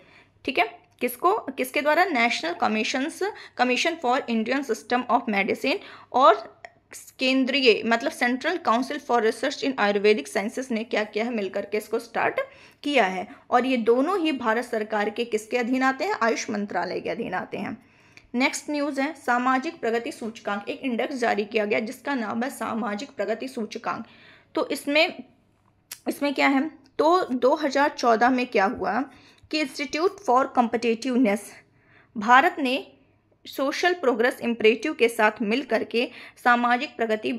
ठीक है, किसके द्वारा? National commission for Indian system of medicine और केंद्रीय मतलब central council for research in Ayurvedic sciences ने क्या किया है? मिलकर के इसको स्टार्ट किया है। और ये दोनों ही भारत सरकार के किसके अधीन आते हैं? आयुष मंत्रालय के अधीन आते हैं। नेक्स्ट न्यूज़ है सामाजिक प्रगति सूचकांक। एक इंडेक्स जारी किया गया जिसका नाम है सामाजिक प्रगति सूचकांक। तो इसमें क्या है? तो 2014 में क्या हुआ कि इंस्टीट्यूट फॉर कॉम्पिटिटिवनेस भारत ने सोशल प्रोग्रेस इम्परेटिव के साथ मिल करके सामाजिक प्रगति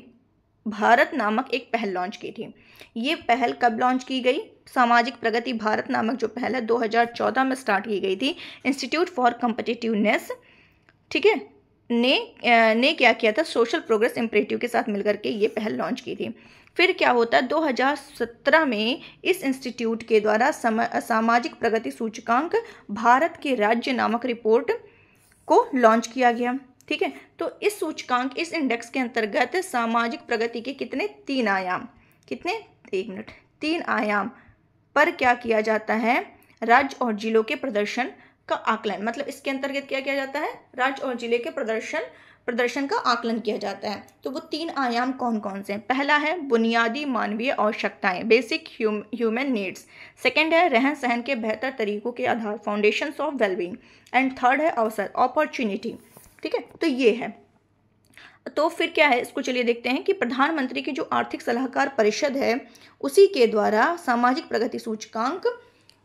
भारत नामक एक पहल लॉन्च की थी। ये पहल कब लॉन्च की गई? सामाजिक प्रगति भारत नामक जो पहल है 2014 में स्टार्ट की गई थी। इंस्टीट्यूट फॉर कॉम्पिटिटिवनेस, ठीक है, ने क्या किया था? सोशल प्रोग्रेस इम्परेटिव के साथ मिलकर के ये पहल लॉन्च की थी। फिर क्या होता है? 2017 में इस इंस्टीट्यूट के द्वारा सामाजिक प्रगति सूचकांक भारत के राज्य नामक रिपोर्ट को लॉन्च किया गया, ठीक है। तो इस सूचकांक, इस इंडेक्स के अंतर्गत सामाजिक प्रगति के कितने? 3 आयाम, कितने? 1 मिनट, 3 आयाम पर क्या किया जाता है? राज्य और जिलों के प्रदर्शन का आकलन, मतलब इसके अंतर्गत क्या किया जाता है? राज्य और जिले के प्रदर्शन का आकलन किया जाता है। तो वो 3 आयाम कौन कौन से हैं? पहला है बुनियादी मानवीय आवश्यकताएं, बेसिक ह्यूमन नीड्स। सेकंड है रहन सहन के बेहतर तरीकों के आधार, foundations of wellbeing. And third है अवसर, अपॉर्चुनिटी, ठीक है। तो ये है। तो फिर क्या है? इसको चलिए देखते हैं कि प्रधानमंत्री की जो आर्थिक सलाहकार परिषद है उसी के द्वारा सामाजिक प्रगति सूचकांक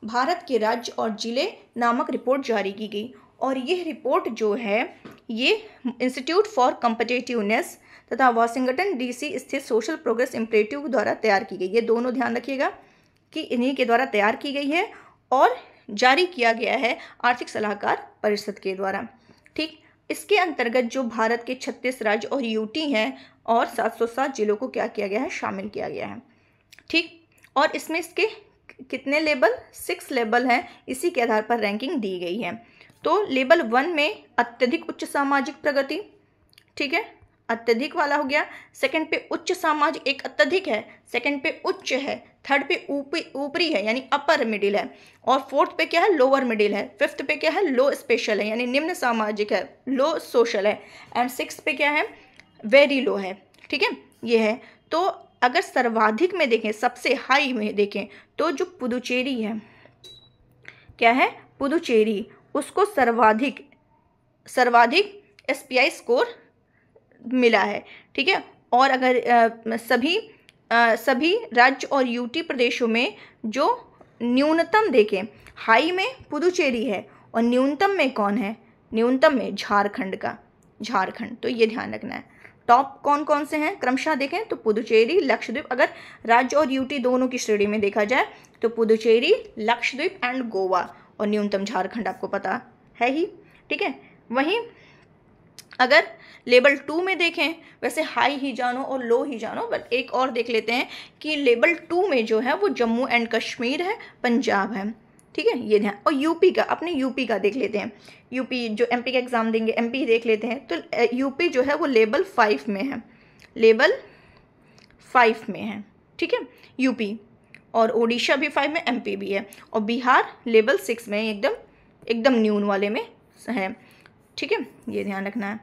भारत के राज्य और जिले नामक रिपोर्ट जारी की गई। और यह रिपोर्ट जो है ये इंस्टीट्यूट फॉर कॉम्पिटिटिवनेस तथा वाशिंगटन DC स्थित सोशल प्रोग्रेस इम्परेटिव द्वारा तैयार की गई। ये दोनों ध्यान रखिएगा कि इन्हीं के द्वारा तैयार की गई है और जारी किया गया है आर्थिक सलाहकार परिषद के द्वारा। ठीक, इसके अंतर्गत जो भारत के 36 राज्य और यूटी हैं और 707 जिलों को क्या किया गया है, शामिल किया गया है। ठीक, और इसमें इसके कितने लेवल, 6 लेवल हैं, इसी के आधार पर रैंकिंग दी गई है। तो लेवल 1 में अत्यधिक उच्च सामाजिक प्रगति, ठीक है, अत्यधिक वाला हो गया। सेकंड पे उच्च सामाजिक, एक अत्यधिक है, सेकंड पे उच्च है, थर्ड पे ऊपरी है यानी अपर मिडिल है, और फोर्थ पे क्या है, लोअर मिडिल है, फिफ्थ पे क्या है, लो स्पेशल है यानी निम्न सामाजिक है, लो सोशल है, एंड सिक्स पे क्या है, वेरी लो है। ठीक है, ये है। तो अगर सर्वाधिक में देखें, सबसे हाई में देखें, तो जो पुदुचेरी है, क्या है, पुदुचेरी, उसको सर्वाधिक SPI स्कोर मिला है। ठीक है, और अगर सभी राज्य और यूटी प्रदेशों में जो न्यूनतम देखें, हाई में पुदुचेरी है और न्यूनतम में कौन है, न्यूनतम में झारखंड। तो ये ध्यान रखना है। टॉप कौन कौन से हैं क्रमशः देखें तो पुदुचेरी, लक्षद्वीप, अगर राज्य और यूटी दोनों की श्रेणी में देखा जाए तो पुदुचेरी, लक्षद्वीप एंड गोवा, और न्यूनतम झारखंड आपको पता है ही। ठीक है, वहीं अगर लेवल 2 में देखें, वैसे हाई ही जानो और लो ही जानो, बट एक और देख लेते हैं कि लेवल 2 में जो है वो जम्मू एंड कश्मीर है, पंजाब है। ठीक है, ये ध्यान। और यूपी का, अपने यूपी का देख लेते हैं। यूपी जो MP का एग्जाम देंगे, MP देख लेते हैं। तो यूपी जो है वो लेवल 5 में है, लेवल 5 में है। ठीक है, यूपी, और उड़ीसा भी 5 में, MP भी है, और बिहार लेवल 6 में, एकदम न्यून वाले में है। ठीक है, ये ध्यान रखना है।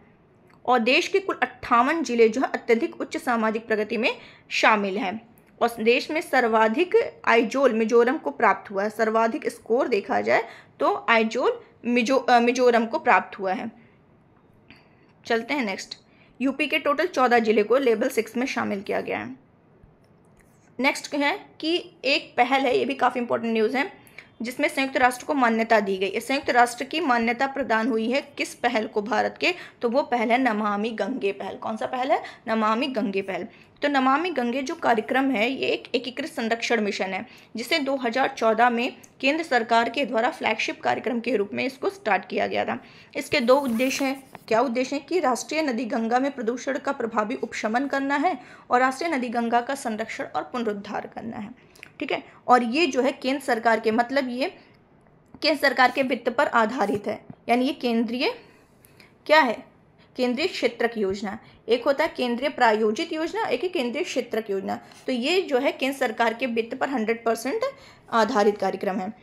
और देश के कुल 58 जिले जो है अत्यधिक उच्च सामाजिक प्रगति में शामिल हैं, और देश में सर्वाधिक आइजोल मिजोरम को प्राप्त हुआ है। सर्वाधिक स्कोर देखा जाए तो आइजोल मिजोरम को प्राप्त हुआ है। चलते हैं नेक्स्ट। यूपी के टोटल 14 जिले को लेवल 6 में शामिल किया गया है। नेक्स्ट है कि एक पहल है, ये भी काफ़ी इंपॉर्टेंट न्यूज़ है, जिसमें संयुक्त राष्ट्र को मान्यता दी गई। संयुक्त राष्ट्र की मान्यता प्रदान हुई है किस पहल को, भारत के, तो वो पहल है नमामि गंगे पहल। कौन सा पहल है, नमामि गंगे पहल। तो नमामि गंगे जो कार्यक्रम है, ये एक एकीकृत संरक्षण मिशन है, जिसे 2014 में केंद्र सरकार के द्वारा फ्लैगशिप कार्यक्रम के रूप में इसको स्टार्ट किया गया था। इसके 2 उद्देश्य हैं। क्या उद्देश्य है कि राष्ट्रीय नदी गंगा में प्रदूषण का प्रभावी उपशमन करना है और राष्ट्रीय नदी गंगा का संरक्षण और पुनरुद्धार करना है। ठीक है, और ये जो है केंद्र सरकार के, मतलब ये केंद्र सरकार के वित्त पर आधारित है, यानी ये केंद्रीय क्या है, केंद्रीय क्षेत्रक योजना। एक होता है केंद्रीय प्रायोजित योजना, एक है केंद्रीय क्षेत्रक योजना। तो ये जो है केंद्र सरकार के वित्त पर 100% आधारित कार्यक्रम है।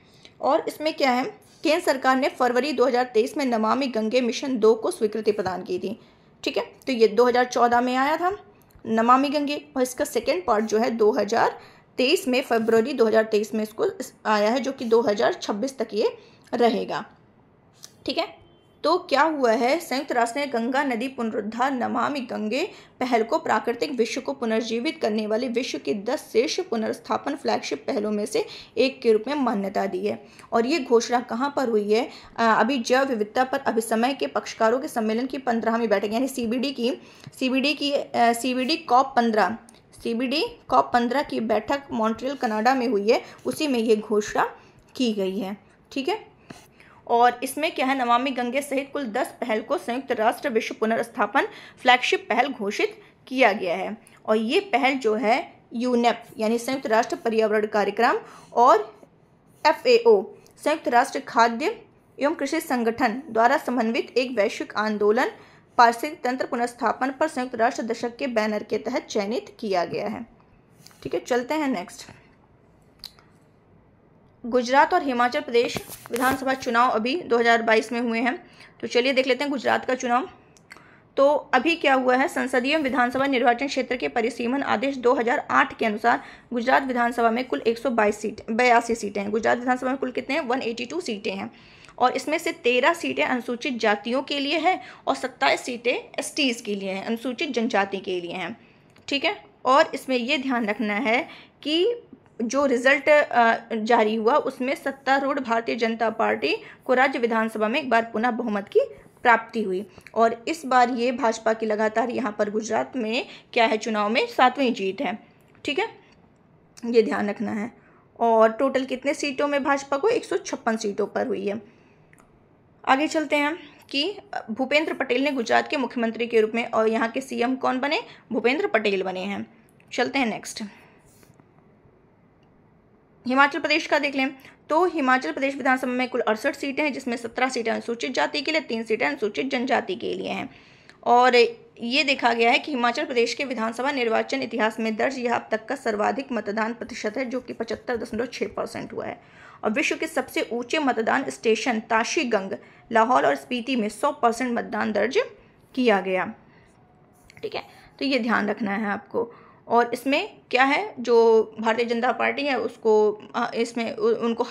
और इसमें क्या है, केंद्र सरकार ने फरवरी 2023 में नमामि गंगे मिशन 2 को स्वीकृति प्रदान की थी। ठीक है, तो ये 2014 में आया था नमामि गंगे, और इसका सेकेंड पार्ट जो है 2023 में, फरवरी 2023 में इसको आया है, जो कि 2026 तक ये रहेगा। ठीक है, तो क्या हुआ है, संयुक्त राष्ट्र ने गंगा नदी पुनरुद्धार नमामि गंगे पहल को प्राकृतिक विश्व को पुनर्जीवित करने वाले विश्व की 10 शीर्ष पुनर्स्थापन फ्लैगशिप पहलों में से एक के रूप में मान्यता दी है। और ये घोषणा कहाँ पर हुई है, अभी जैव विविधता पर अभिसमय के पक्षकारों के सम्मेलन की 15वीं बैठक, यानी CBD COP 15 की बैठक मॉन्ट्रियल कनाडा में हुई है, उसी में ये घोषणा की गई है। ठीक है, और इसमें क्या है, नमामि गंगे सहित कुल 10 पहल को संयुक्त राष्ट्र विश्व पुनर्स्थापन फ्लैगशिप पहल घोषित किया गया है। और ये पहल जो है यूनेप यानी संयुक्त राष्ट्र पर्यावरण कार्यक्रम और FAO संयुक्त राष्ट्र खाद्य एवं कृषि संगठन द्वारा समन्वित एक वैश्विक आंदोलन पारिस्थितिक तंत्र पुनर्स्थापन पर संयुक्त राष्ट्र दशक के बैनर के तहत चयनित किया गया है। ठीक है, चलते हैं नेक्स्ट। गुजरात और हिमाचल प्रदेश विधानसभा चुनाव अभी 2022 में हुए हैं, तो चलिए देख लेते हैं गुजरात का चुनाव। तो अभी क्या हुआ है, संसदीय विधानसभा निर्वाचन क्षेत्र के परिसीमन आदेश 2008 के अनुसार गुजरात विधानसभा में कुल 82 सीटें हैं। गुजरात विधानसभा में कुल कितने हैं, 182 सीटें हैं, और इसमें से 13 सीटें अनुसूचित जातियों के लिए हैं और 27 सीटें STs के लिए हैं, अनुसूचित जनजाति के लिए हैं। ठीक है, और इसमें ये ध्यान रखना है कि जो रिजल्ट जारी हुआ उसमें सत्तारूढ़ भारतीय जनता पार्टी को राज्य विधानसभा में एक बार पुनः बहुमत की प्राप्ति हुई। और इस बार ये भाजपा की लगातार यहाँ पर गुजरात में क्या है, चुनाव में 7वीं जीत है। ठीक है, ये ध्यान रखना है। और टोटल कितने सीटों में भाजपा को 156 सीटों पर हुई है। आगे चलते हैं कि भूपेंद्र पटेल ने गुजरात के मुख्यमंत्री के रूप में, और यहाँ के सीएम कौन बने, भूपेंद्र पटेल बने हैं। चलते हैं नेक्स्ट, हिमाचल प्रदेश का देख लें। तो हिमाचल प्रदेश विधानसभा में कुल 68 सीटें हैं, जिसमें 17 सीटें अनुसूचित जाति के लिए, 3 सीटें अनुसूचित जनजाति के लिए हैं। और ये देखा गया है कि हिमाचल प्रदेश के विधानसभा निर्वाचन इतिहास में दर्ज यह अब तक का सर्वाधिक मतदान प्रतिशत है, जो कि 75.6% हुआ है। और विश्व के सबसे ऊंचे मतदान स्टेशन ताशीगंग, लाहौल और स्पीति में 100% मतदान दर्ज किया गया। ठीक है, तो ये ध्यान रखना है आपको। और इसमें क्या है, जो भारतीय जनता पार्टी है उसको इसमें उनकी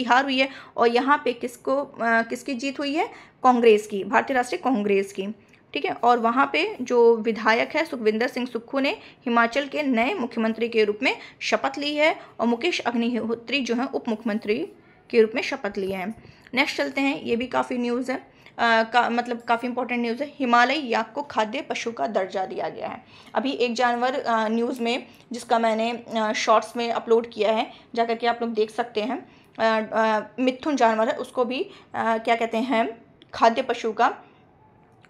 हार हुई है। और यहाँ पे किसकी जीत हुई है, कांग्रेस की, भारतीय राष्ट्रीय कांग्रेस की। ठीक है, और वहाँ पे जो विधायक है सुखविंदर सिंह सुक्खू ने हिमाचल के नए मुख्यमंत्री के रूप में शपथ ली है, और मुकेश अग्निहोत्री जो है उप मुख्यमंत्री के रूप में शपथ लिए हैं। नेक्स्ट चलते हैं, ये भी काफ़ी न्यूज़ है, मतलब काफ़ी इंपॉर्टेंट न्यूज़ है। हिमालयी याक को खाद्य पशु का दर्जा दिया गया है। अभी एक जानवर न्यूज़ में, जिसका मैंने शॉर्ट्स में अपलोड किया है, जाकर के आप लोग देख सकते हैं, मिथुन जानवर है, उसको भी क्या कहते हैं, खाद्य पशु का,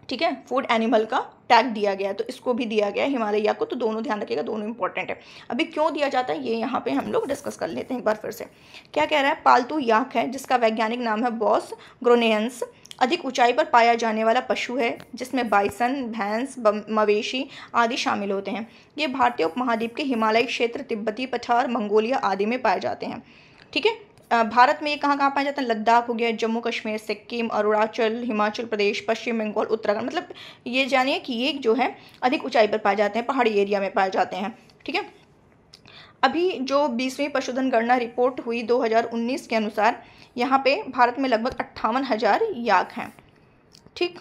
ठीक है, फूड एनिमल का टैग दिया गया है। तो इसको भी दिया गया है हिमालय याक को। तो दोनों ध्यान रखिएगा, दोनों इंपॉर्टेंट है। अभी क्यों दिया जाता है ये यहाँ पे हम लोग डिस्कस कर लेते हैं एक बार फिर से। क्या कह रहा है, पालतू याक है जिसका वैज्ञानिक नाम है बॉस ग्रोनेंस, अधिक ऊंचाई पर पाया जाने वाला पशु है, जिसमें बाइसन, भैंस, मवेशी आदि शामिल होते हैं। ये भारतीय उपमहाद्वीप के हिमालयी क्षेत्र, तिब्बती पठार, मंगोलिया आदि में पाए जाते हैं। ठीक है, भारत में ये कहाँ कहाँ पाया जाता है, लद्दाख हो गया, जम्मू कश्मीर, सिक्किम, अरुणाचल, हिमाचल प्रदेश, पश्चिम बंगाल, उत्तराखंड। मतलब ये जानिए कि ये जो है अधिक ऊंचाई पर पाए जाते हैं, पहाड़ी एरिया में पाए जाते हैं। ठीक है, अभी जो 20वीं पशुधन गणना रिपोर्ट हुई 2019 के अनुसार यहाँ पे भारत में लगभग 58,000 याक हैं। ठीक,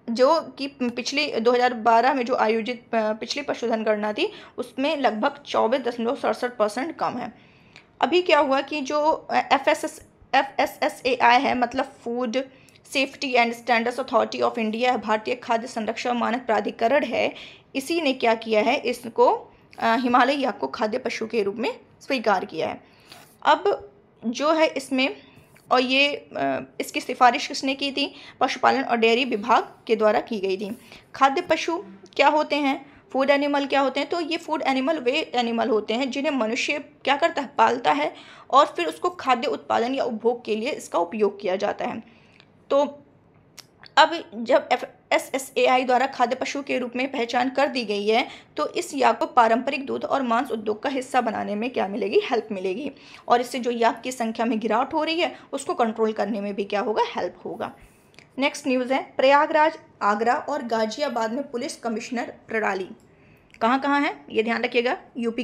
जो कि पिछली 2012 में जो आयोजित पिछली पशुधन गणना थी उसमें लगभग 24.67% कम है। अभी क्या हुआ कि जो FSSAI है, मतलब food safety and standards authority of India, भारतीय खाद्य संरक्षण मानक प्राधिकरण है, इसी ने क्या किया है, इसको हिमालयी याक को खाद्य पशु के रूप में स्वीकार किया है। अब जो है इसमें, और ये इसकी सिफारिश किसने की थी, पशुपालन और डेयरी विभाग के द्वारा की गई थी। खाद्य पशु क्या होते हैं, फूड एनिमल क्या होते हैं, तो ये फूड एनिमल वे एनिमल होते हैं जिन्हें मनुष्य क्या करता है, पालता है, और फिर उसको खाद्य उत्पादन या उपभोग के लिए इसका उपयोग किया जाता है। तो अब जब FSSAI द्वारा खाद्य पशु के रूप में पहचान कर दी गई है, तो इस याक को पारंपरिक दूध और मांस उद्योग का हिस्सा बनाने में क्या मिलेगी, हेल्प मिलेगी। और इससे जो याक की संख्या में गिरावट हो रही है उसको कंट्रोल करने में भी क्या होगा, हेल्प होगा। नेक्स्ट न्यूज़ है, प्रयागराज, आगरा और गाजियाबाद में पुलिस कमिश्नर प्रणाली कहाँ है, ये ध्यान रखिएगा। यूपी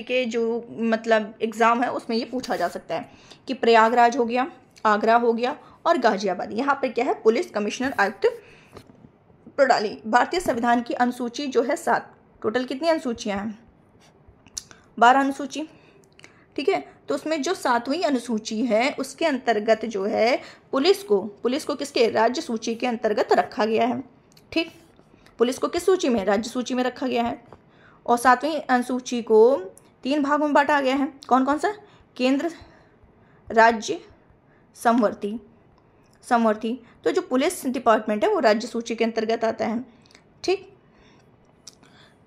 के जो मतलब एग्ज़ाम है उसमें ये पूछा जा सकता है कि प्रयागराज हो गया, आगरा हो गया और गाजियाबाद, यहाँ पर क्या है, पुलिस कमिश्नर आयुक्त प्रणाली। भारतीय संविधान की अनुसूची जो है 7, टोटल कितनी अनुसूचियाँ हैं, 12 अनुसूची। ठीक है, तो उसमें जो 7वीं अनुसूची है उसके अंतर्गत जो है पुलिस को किसके, राज्य सूची के अंतर्गत रखा गया है। ठीक, पुलिस को किस सूची में, राज्य सूची में रखा गया है। और 7वीं अनुसूची को 3 भागों में बांटा गया है। कौन कौन सा, केंद्र, राज्य, समवर्ती। तो जो पुलिस डिपार्टमेंट है वो राज्य सूची के अंतर्गत आता है। ठीक,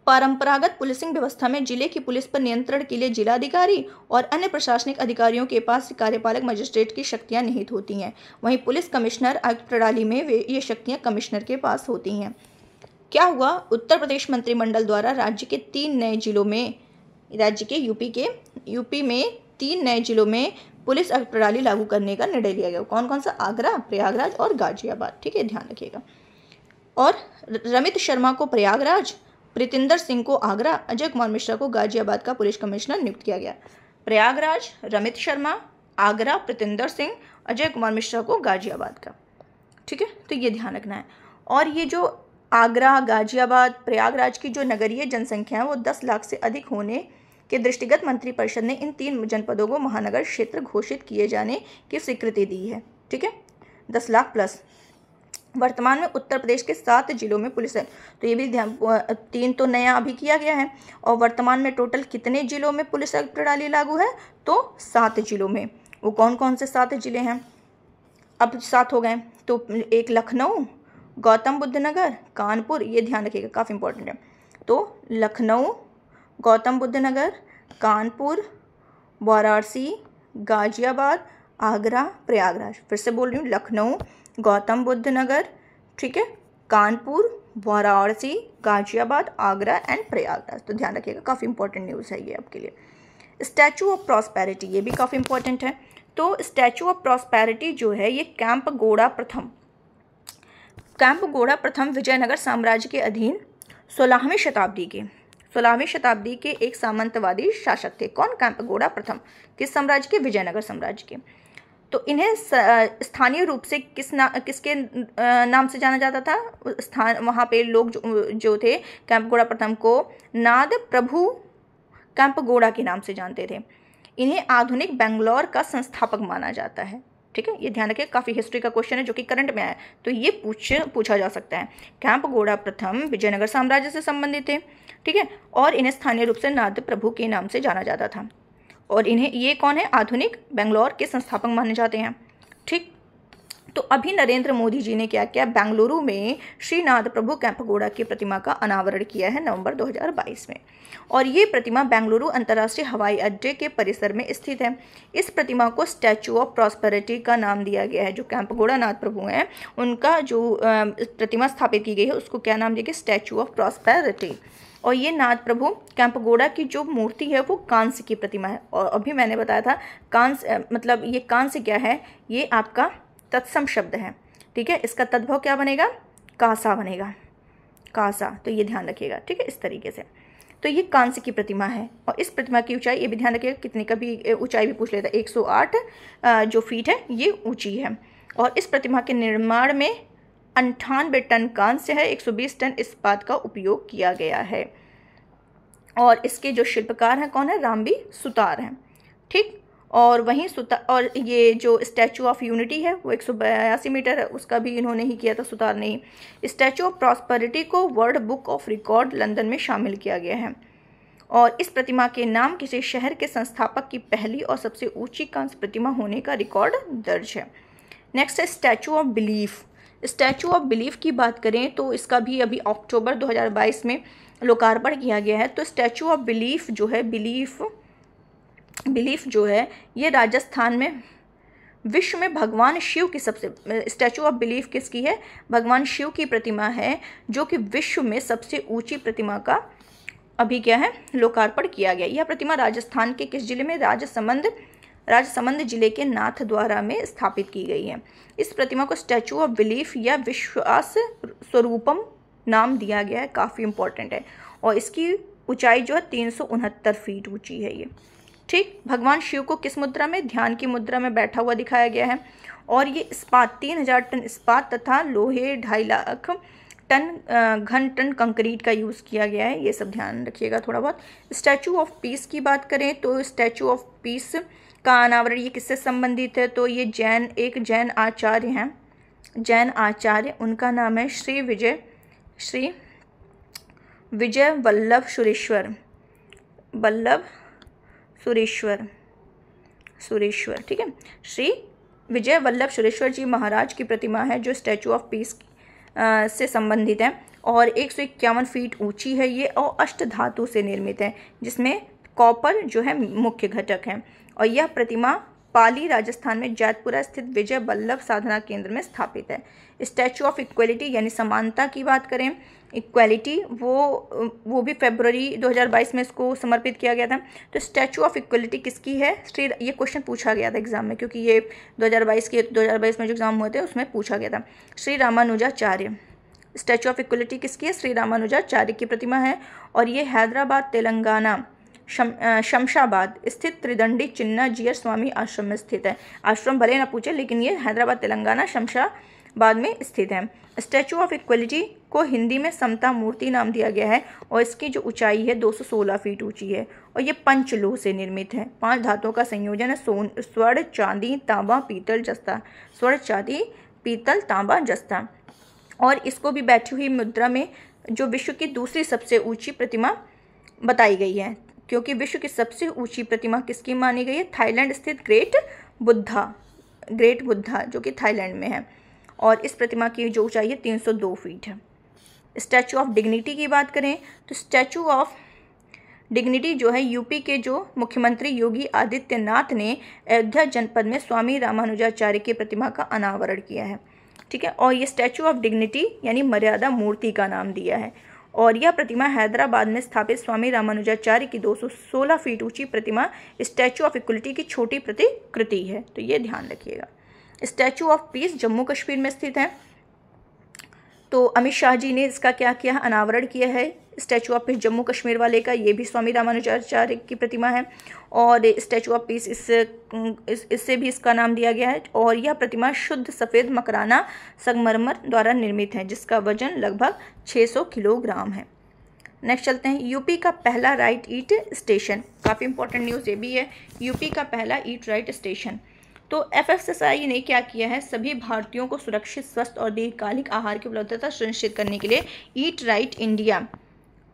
परंपरागत पुलिसिंग व्यवस्था में जिले की पुलिस पर नियंत्रण के लिए जिलाधिकारी और अन्य प्रशासनिक अधिकारियों के पास कार्यपालक मजिस्ट्रेट की शक्तियां निहित होती हैं। वहीं पुलिस कमिश्नर आयुक्त प्रणाली में ये शक्तियां कमिश्नर के पास होती हैं। क्या हुआ, उत्तर प्रदेश मंत्रिमंडल द्वारा राज्य के 3 नए जिलों में, यूपी में 3 नए जिलों में पुलिस आयुक्त प्रणाली लागू करने का निर्णय लिया गया। कौन कौन सा, आगरा, प्रयागराज और गाजियाबाद। ठीक है, ध्यान रखिएगा। और रमित शर्मा को प्रयागराज, प्रीतिंदर सिंह को आगरा, अजय कुमार मिश्रा को गाजियाबाद का पुलिस कमिश्नर नियुक्त किया गया। प्रयागराज, रमित शर्मा, आगरा, प्रीतिंदर सिंह, अजय कुमार मिश्रा को गाजियाबाद का। ठीक है, तो ये ध्यान रखना है। और ये जो आगरा, गाजियाबाद, प्रयागराज की जो नगरीय जनसंख्या है वो 10 लाख से अधिक होने के दृष्टिगत मंत्रिपरिषद ने इन 3 जनपदों को महानगर क्षेत्र घोषित किए जाने की स्वीकृति दी है। ठीक है, 10 लाख प्लस। वर्तमान में उत्तर प्रदेश के 7 जिलों में पुलिस है। तो ये भी ध्यान, 3 तो नया अभी किया गया है। और वर्तमान में टोटल कितने जिलों में पुलिस आयुक्त प्रणाली लागू है? तो 7 जिलों में। वो कौन कौन से 7 जिले हैं? अब 7 हो गए। तो एक लखनऊ, गौतम बुद्ध नगर, कानपुर, ये ध्यान रखिएगा, काफ़ी इंपॉर्टेंट है। तो लखनऊ, गौतम बुद्ध नगर, कानपुर, वाराणसी, गाजियाबाद, आगरा, प्रयागराज। फिर से बोल रही हूँ, लखनऊ, गौतम बुद्ध नगर, ठीक है, कानपुर, वाराणसी, गाजियाबाद, आगरा एंड प्रयागराज। तो ध्यान रखिएगा, काफ़ी इंपॉर्टेंट न्यूज़ है ये आपके लिए। स्टैचू ऑफ प्रॉस्पेरिटी, ये भी काफ़ी इंपॉर्टेंट है। तो स्टैचू ऑफ प्रॉस्पेरिटी जो है ये कैंप गोड़ा प्रथम विजयनगर साम्राज्य के अधीन 16वीं शताब्दी के एक सामंतवादी शासक थे। कौन? कैंप गोड़ा प्रथम। किस साम्राज्य के? विजयनगर साम्राज्य के। तो इन्हें स्थानीय रूप से किसके नाम से जाना जाता था? वहाँ पे लोग जो थे कैंप गोड़ा प्रथम को नाद प्रभु कैंप गोड़ा के नाम से जानते थे। इन्हें आधुनिक बेंगलोर का संस्थापक माना जाता है। ठीक है, ये ध्यान रखिए, काफ़ी हिस्ट्री का क्वेश्चन है जो कि करंट में आया है, तो ये पूछा जा सकता है। कैंप गोड़ा प्रथम विजयनगर साम्राज्य से संबंधित थे, ठीक है, और इन्हें स्थानीय रूप से नाद प्रभु के नाम से जाना जाता था। और इन्हें, ये कौन है? आधुनिक बेंगलोर के संस्थापक माने जाते हैं। ठीक, तो अभी नरेंद्र मोदी जी ने क्या किया? बेंगलुरु में श्रीनाथ प्रभु कैंपगोड़ा की प्रतिमा का अनावरण किया है नवंबर 2022 में। और ये प्रतिमा बेंगलुरु अंतर्राष्ट्रीय हवाई अड्डे के परिसर में स्थित है। इस प्रतिमा को स्टैचू ऑफ प्रॉस्पेरिटी का नाम दिया गया है। जो कैंपगोड़ा नाथ प्रभु हैं उनका जो प्रतिमा स्थापित की गई है उसको क्या नाम दिया गया? Statue of prosperity. और ये नाथ प्रभु कैंपगोड़ा की जो मूर्ति है वो कांस्य की प्रतिमा है। और अभी मैंने बताया था कांस्य, मतलब ये कांस्य क्या है? ये आपका तत्सम शब्द है, ठीक है, इसका तद्भव क्या बनेगा? कासा बनेगा, कासा। तो ये ध्यान रखिएगा, ठीक है, इस तरीके से। तो ये कांस्य की प्रतिमा है। और इस प्रतिमा की ऊंचाई, ये भी ध्यान रखिएगा, कितनी का भी ऊंचाई भी पूछ लेता है, 108 जो फीट है ये ऊंची है। और इस प्रतिमा के निर्माण में 98 टन कांस्य है, 120 टन इस्पात का उपयोग किया गया है। और इसके जो शिल्पकार हैं कौन है? रामबी सुतार हैं। ठीक, और वहीं और ये जो स्टैचू ऑफ यूनिटी है वो 182 मीटर है, उसका भी इन्होंने ही किया था, सुतार ने ही। स्टैचू ऑफ प्रॉस्पेरिटी को world book of record London में शामिल किया गया है। और इस प्रतिमा के नाम किसी शहर के संस्थापक की पहली और सबसे ऊंची कांस्य प्रतिमा होने का रिकॉर्ड दर्ज है। नेक्स्ट है statue of belief. Statue of belief की बात करें तो इसका भी अभी अक्टूबर 2022 में लोकार्पण किया गया है। तो स्टैचू ऑफ बिलीफ जो है, बिलीफ जो है ये राजस्थान में विश्व में भगवान शिव की स्टैचू ऑफ बिलीफ किसकी है? भगवान शिव की प्रतिमा है, जो कि विश्व में सबसे ऊंची प्रतिमा का अभी क्या है? लोकार्पण किया गया। यह प्रतिमा राजस्थान के किस जिले में? राजसमंद जिले के नाथद्वारा में स्थापित की गई है। इस प्रतिमा को स्टैचू ऑफ बिलीफ या विश्वास स्वरूपम नाम दिया गया है, काफ़ी इंपॉर्टेंट है। और इसकी ऊंचाई जो है 369 फीट ऊंची है ये। ठीक, भगवान शिव को किस मुद्रा में? ध्यान की मुद्रा में बैठा हुआ दिखाया गया है। और ये इस्पात 3000 टन इस्पात तथा लोहे 2.5 लाख घन टन कंक्रीट का यूज़ किया गया है। ये सब ध्यान रखिएगा थोड़ा बहुत। स्टैचू ऑफ पीस की बात करें तो स्टैचू ऑफ पीस का अनावरण ये किससे संबंधित है? तो ये एक जैन आचार्य हैं, जैन आचार्य, उनका नाम है श्री विजय वल्लभ सुरेश्वर, ठीक है, श्री विजय वल्लभ सुरेश्वर जी महाराज की प्रतिमा है जो स्टैचू ऑफ पीस से संबंधित है। और 151 फीट ऊंची है ये, और अष्ट धातु से निर्मित है जिसमें कॉपर जो है मुख्य घटक है। और यह प्रतिमा पाली राजस्थान में जैतपुरा स्थित विजय वल्लभ साधना केंद्र में स्थापित है। स्टैचू ऑफ इक्वलिटी यानी समानता की बात करें, इक्वलिटी वो भी फरवरी 2022 में इसको समर्पित किया गया था। तो स्टैचू ऑफ इक्वलिटी किसकी है? ये क्वेश्चन पूछा गया था एग्जाम में, क्योंकि ये 2022 में जो एग्जाम हुए थे उसमें पूछा गया था। Shri Ramanujacharya, statue of equality किसकी है? श्री रामानुजाचार्य की प्रतिमा है। और ये हैदराबाद तेलंगाना शमशाबाद स्थित त्रिदंडी चिन्ना जीयर स्वामी आश्रम में स्थित है। आश्रम भले ना पूछे, लेकिन ये हैदराबाद तेलंगाना शमशाबाद में स्थित है। स्टैचू ऑफ इक्वलिटी को हिंदी में समता मूर्ति नाम दिया गया है। और इसकी जो ऊंचाई है 216 फीट ऊंची है। और ये पंचलोह से निर्मित है, 5 धातुओं का संयोजन है, स्वर्ण, चांदी, तांबा, पीतल, जस्ता। स्वर्ण, चांदी, पीतल, तांबा, जस्ता। और इसको भी बैठी हुई मुद्रा में जो विश्व की दूसरी सबसे ऊंची प्रतिमा बताई गई है, क्योंकि विश्व की सबसे ऊंची प्रतिमा किसकी मानी गई है? थाईलैंड स्थित ग्रेट बुद्धा जो कि थाईलैंड में है, और इस प्रतिमा की जो ऊंचाई है 302 फीट है। स्टैचू ऑफ डिग्निटी की बात करें तो स्टैचू ऑफ डिग्निटी जो है यूपी के जो मुख्यमंत्री योगी आदित्यनाथ ने अयोध्या जनपद में स्वामी रामानुजाचार्य की प्रतिमा का अनावरण किया है, ठीक है। और ये स्टैचू ऑफ डिग्निटी यानी मर्यादा मूर्ति का नाम दिया है, और यह प्रतिमा हैदराबाद में स्थापित स्वामी रामानुजाचार्य की 216 फीट ऊंची प्रतिमा स्टैचू ऑफ इक्वलिटी की छोटी प्रतिकृति है, तो ये ध्यान रखिएगा। Statue of peace Jammu Kashmir में स्थित है, तो अमित शाह जी ने इसका क्या किया? अनावरण किया है statue of peace Jammu Kashmir वाले का। ये भी स्वामी रामानुजाचार्य की प्रतिमा है, और स्टैचू ऑफ पीस इससे भी इसका नाम दिया गया है। और यह प्रतिमा शुद्ध सफ़ेद मकराना संगमरमर द्वारा निर्मित है, जिसका वजन लगभग 600 किलोग्राम है। नेक्स्ट चलते हैं, यूपी का पहला राइट ईट स्टेशन। काफ़ी इंपॉर्टेंट न्यूज़ ये भी है, यूपी का पहला ईट राइट स्टेशन। तो FSSAI ने क्या किया है? सभी भारतीयों को सुरक्षित, स्वस्थ और दीर्घकालिक आहार की उपलब्धता सुनिश्चित करने के लिए ईट राइट इंडिया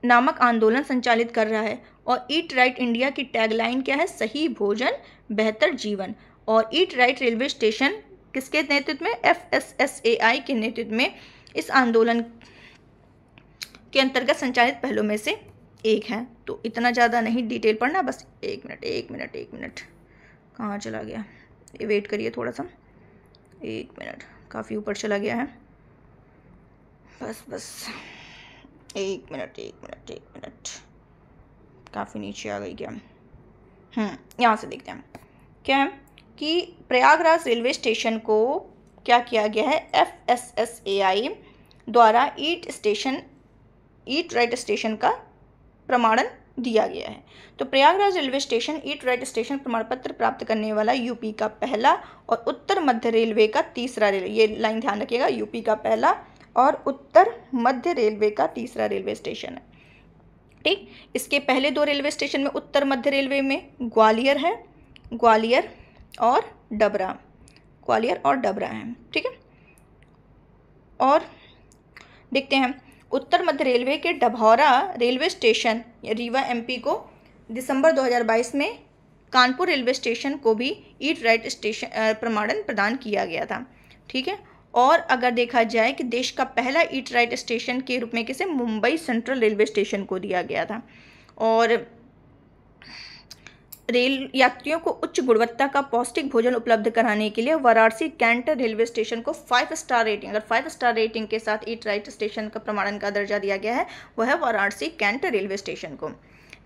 नामक आंदोलन संचालित कर रहा है। और ईट राइट इंडिया की टैगलाइन क्या है? सही भोजन बेहतर जीवन। और ईट राइट रेलवे स्टेशन किसके नेतृत्व में? FSSAI के नेतृत्व में इस आंदोलन के अंतर्गत संचालित पहलों में से एक है। तो इतना ज़्यादा नहीं डिटेल पढ़ना, बस एक मिनट कहाँ चला गया? ये वेट करिए थोड़ा सा, 1 मिनट, काफ़ी ऊपर चला गया है। बस 1 मिनट, काफ़ी नीचे आ गई क्या? यहाँ से देखते हैं क्या है कि प्रयागराज रेलवे स्टेशन को क्या किया गया है? FSSAI द्वारा ईट राइट स्टेशन का प्रमाणन दिया गया है। तो Prayagraj railway station eat right station प्रमाण पत्र प्राप्त करने वाला यूपी का पहला और उत्तर मध्य रेलवे का तीसरा ये लाइन ध्यान रखिएगा, यूपी का पहला और उत्तर मध्य रेलवे का तीसरा रेलवे स्टेशन है, ठीक। इसके पहले 2 रेलवे स्टेशन में उत्तर मध्य रेलवे में ग्वालियर है, ग्वालियर और डबरा है, ठीक है। और देखते हैं उत्तर मध्य रेलवे के Dabhaura railway station Rewa MP को दिसंबर 2022 में कानपुर रेलवे स्टेशन को भी ईट राइट स्टेशन प्रमाणन प्रदान किया गया था, ठीक है। और अगर देखा जाए कि देश का पहला ईट राइट स्टेशन के रूप में किसे? मुंबई सेंट्रल रेलवे स्टेशन को दिया गया था। और रेल यात्रियों को उच्च गुणवत्ता का पौष्टिक भोजन उपलब्ध कराने के लिए वाराणसी कैंट रेलवे स्टेशन को 5 स्टार रेटिंग, अगर 5 स्टार रेटिंग के साथ ईट राइट स्टेशन का प्रमाणन का दर्जा दिया गया है, वह है वाराणसी कैंट रेलवे स्टेशन को।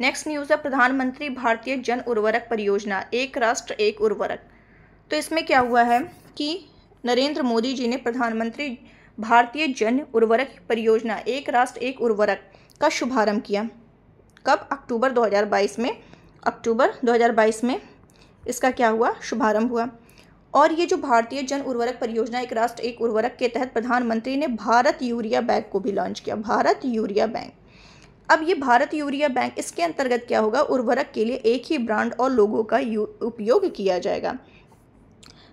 नेक्स्ट न्यूज़ है प्रधानमंत्री भारतीय जन उर्वरक परियोजना, एक राष्ट्र एक उर्वरक। तो इसमें क्या हुआ है कि नरेंद्र मोदी जी ने प्रधानमंत्री भारतीय जन उर्वरक परियोजना एक राष्ट्र एक उर्वरक का शुभारंभ किया। कब? अक्टूबर 2022 में इसका क्या हुआ? शुभारंभ हुआ। और ये जो भारतीय जन उर्वरक परियोजना एक राष्ट्र एक उर्वरक के तहत प्रधानमंत्री ने भारत यूरिया बैंक को भी लॉन्च किया, भारत यूरिया बैंक। अब ये भारत यूरिया बैंक, इसके अंतर्गत क्या होगा? उर्वरक के लिए एक ही ब्रांड और लोगो का उपयोग किया जाएगा।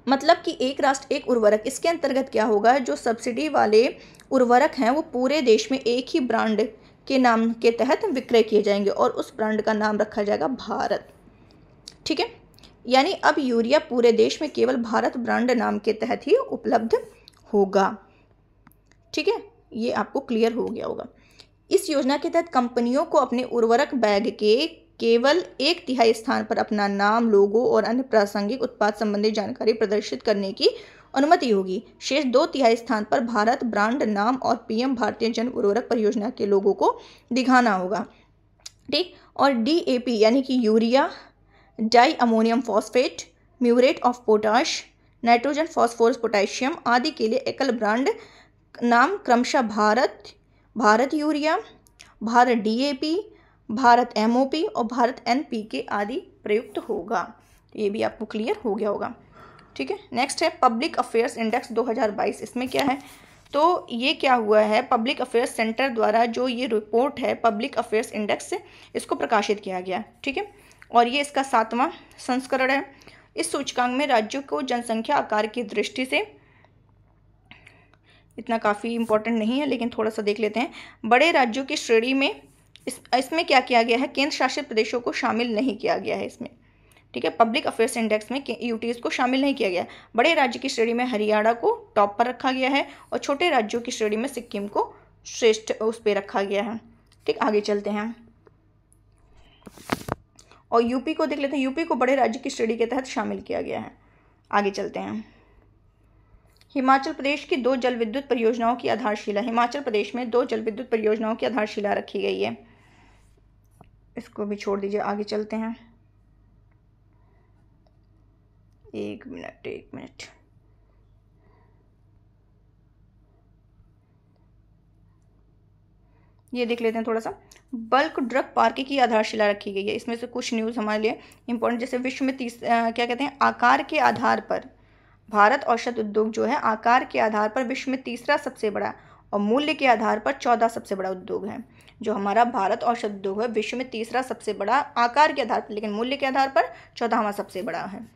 मतलब कि एक राष्ट्र एक उर्वरक, इसके अंतर्गत क्या होगा? जो सब्सिडी वाले उर्वरक हैं वो पूरे देश में एक ही ब्रांड के नाम के तहत विक्रय किए जाएंगे, और उस ब्रांड का नाम रखा जाएगा भारत, ठीक है। यानी अब यूरिया पूरे देश में केवल भारत ब्रांड नाम के तहत ही उपलब्ध होगा, ठीक है। ये आपको क्लियर हो गया होगा। इस योजना के तहत कंपनियों को अपने उर्वरक बैग के केवल 1/3 स्थान पर अपना नाम, लोगो और अन्य प्रासंगिक उत्पाद संबंधी जानकारी प्रदर्शित करने की अनुमति होगी। शेष 2/3 स्थान पर भारत ब्रांड नाम और PM भारतीय जन उर्वरक परियोजना के लोगों को दिखाना होगा, ठीक। और DAP यानी कि urea, di ammonium phosphate, muriate of potash, nitrogen phosphorus potassium आदि के लिए एकल ब्रांड नाम क्रमशः Bharat urea, Bharat DAP, Bharat MOP और भारत NPK आदि प्रयुक्त होगा। ये भी आपको क्लियर हो गया होगा, ठीक है। नेक्स्ट है पब्लिक अफेयर्स इंडेक्स 2022। इसमें क्या है? तो ये क्या हुआ है? पब्लिक अफेयर्स सेंटर द्वारा जो ये रिपोर्ट है पब्लिक अफेयर्स इंडेक्स से, इसको प्रकाशित किया गया, ठीक है। और ये इसका 7वां संस्करण है। इस सूचकांक में राज्यों को जनसंख्या आकार की दृष्टि से इतना काफ़ी इंपॉर्टेंट नहीं है, लेकिन थोड़ा सा देख लेते हैं। बड़े राज्यों की श्रेणी में इसमें क्या किया गया है, केंद्र शासित प्रदेशों को शामिल नहीं किया गया है इसमें, ठीक है। पब्लिक अफेयर्स इंडेक्स में यूटीज़ को शामिल नहीं किया गया। बड़े राज्य की श्रेणी में हरियाणा को टॉप पर रखा गया है और छोटे राज्यों की श्रेणी में सिक्किम को श्रेष्ठ उस पर रखा गया है, ठीक। आगे चलते हैं और यूपी को देख लेते हैं। यूपी को बड़े राज्य की श्रेणी के तहत शामिल किया गया है। आगे चलते हैं। हिमाचल प्रदेश की 2 जल विद्युत परियोजनाओं की आधारशिला। हिमाचल प्रदेश में 2 जल विद्युत परियोजनाओं की आधारशिला रखी गई है। इसको भी छोड़ दीजिए, आगे चलते हैं। एक मिनट। ये देख लेते हैं थोड़ा सा। बल्क ड्रग पार्क की आधारशिला रखी गई है। इसमें से कुछ न्यूज़ हमारे लिए इंपॉर्टेंट, जैसे विश्व में क्या कहते हैं, आकार के आधार पर भारत औषध उद्योग जो है आकार के आधार पर विश्व में तीसरा सबसे बड़ा और मूल्य के आधार पर 14 सबसे बड़ा उद्योग है। जो हमारा भारत औषध उद्योग है विश्व में तीसरा सबसे बड़ा आकार के आधार पर, लेकिन मूल्य के आधार पर 14वां सबसे बड़ा है।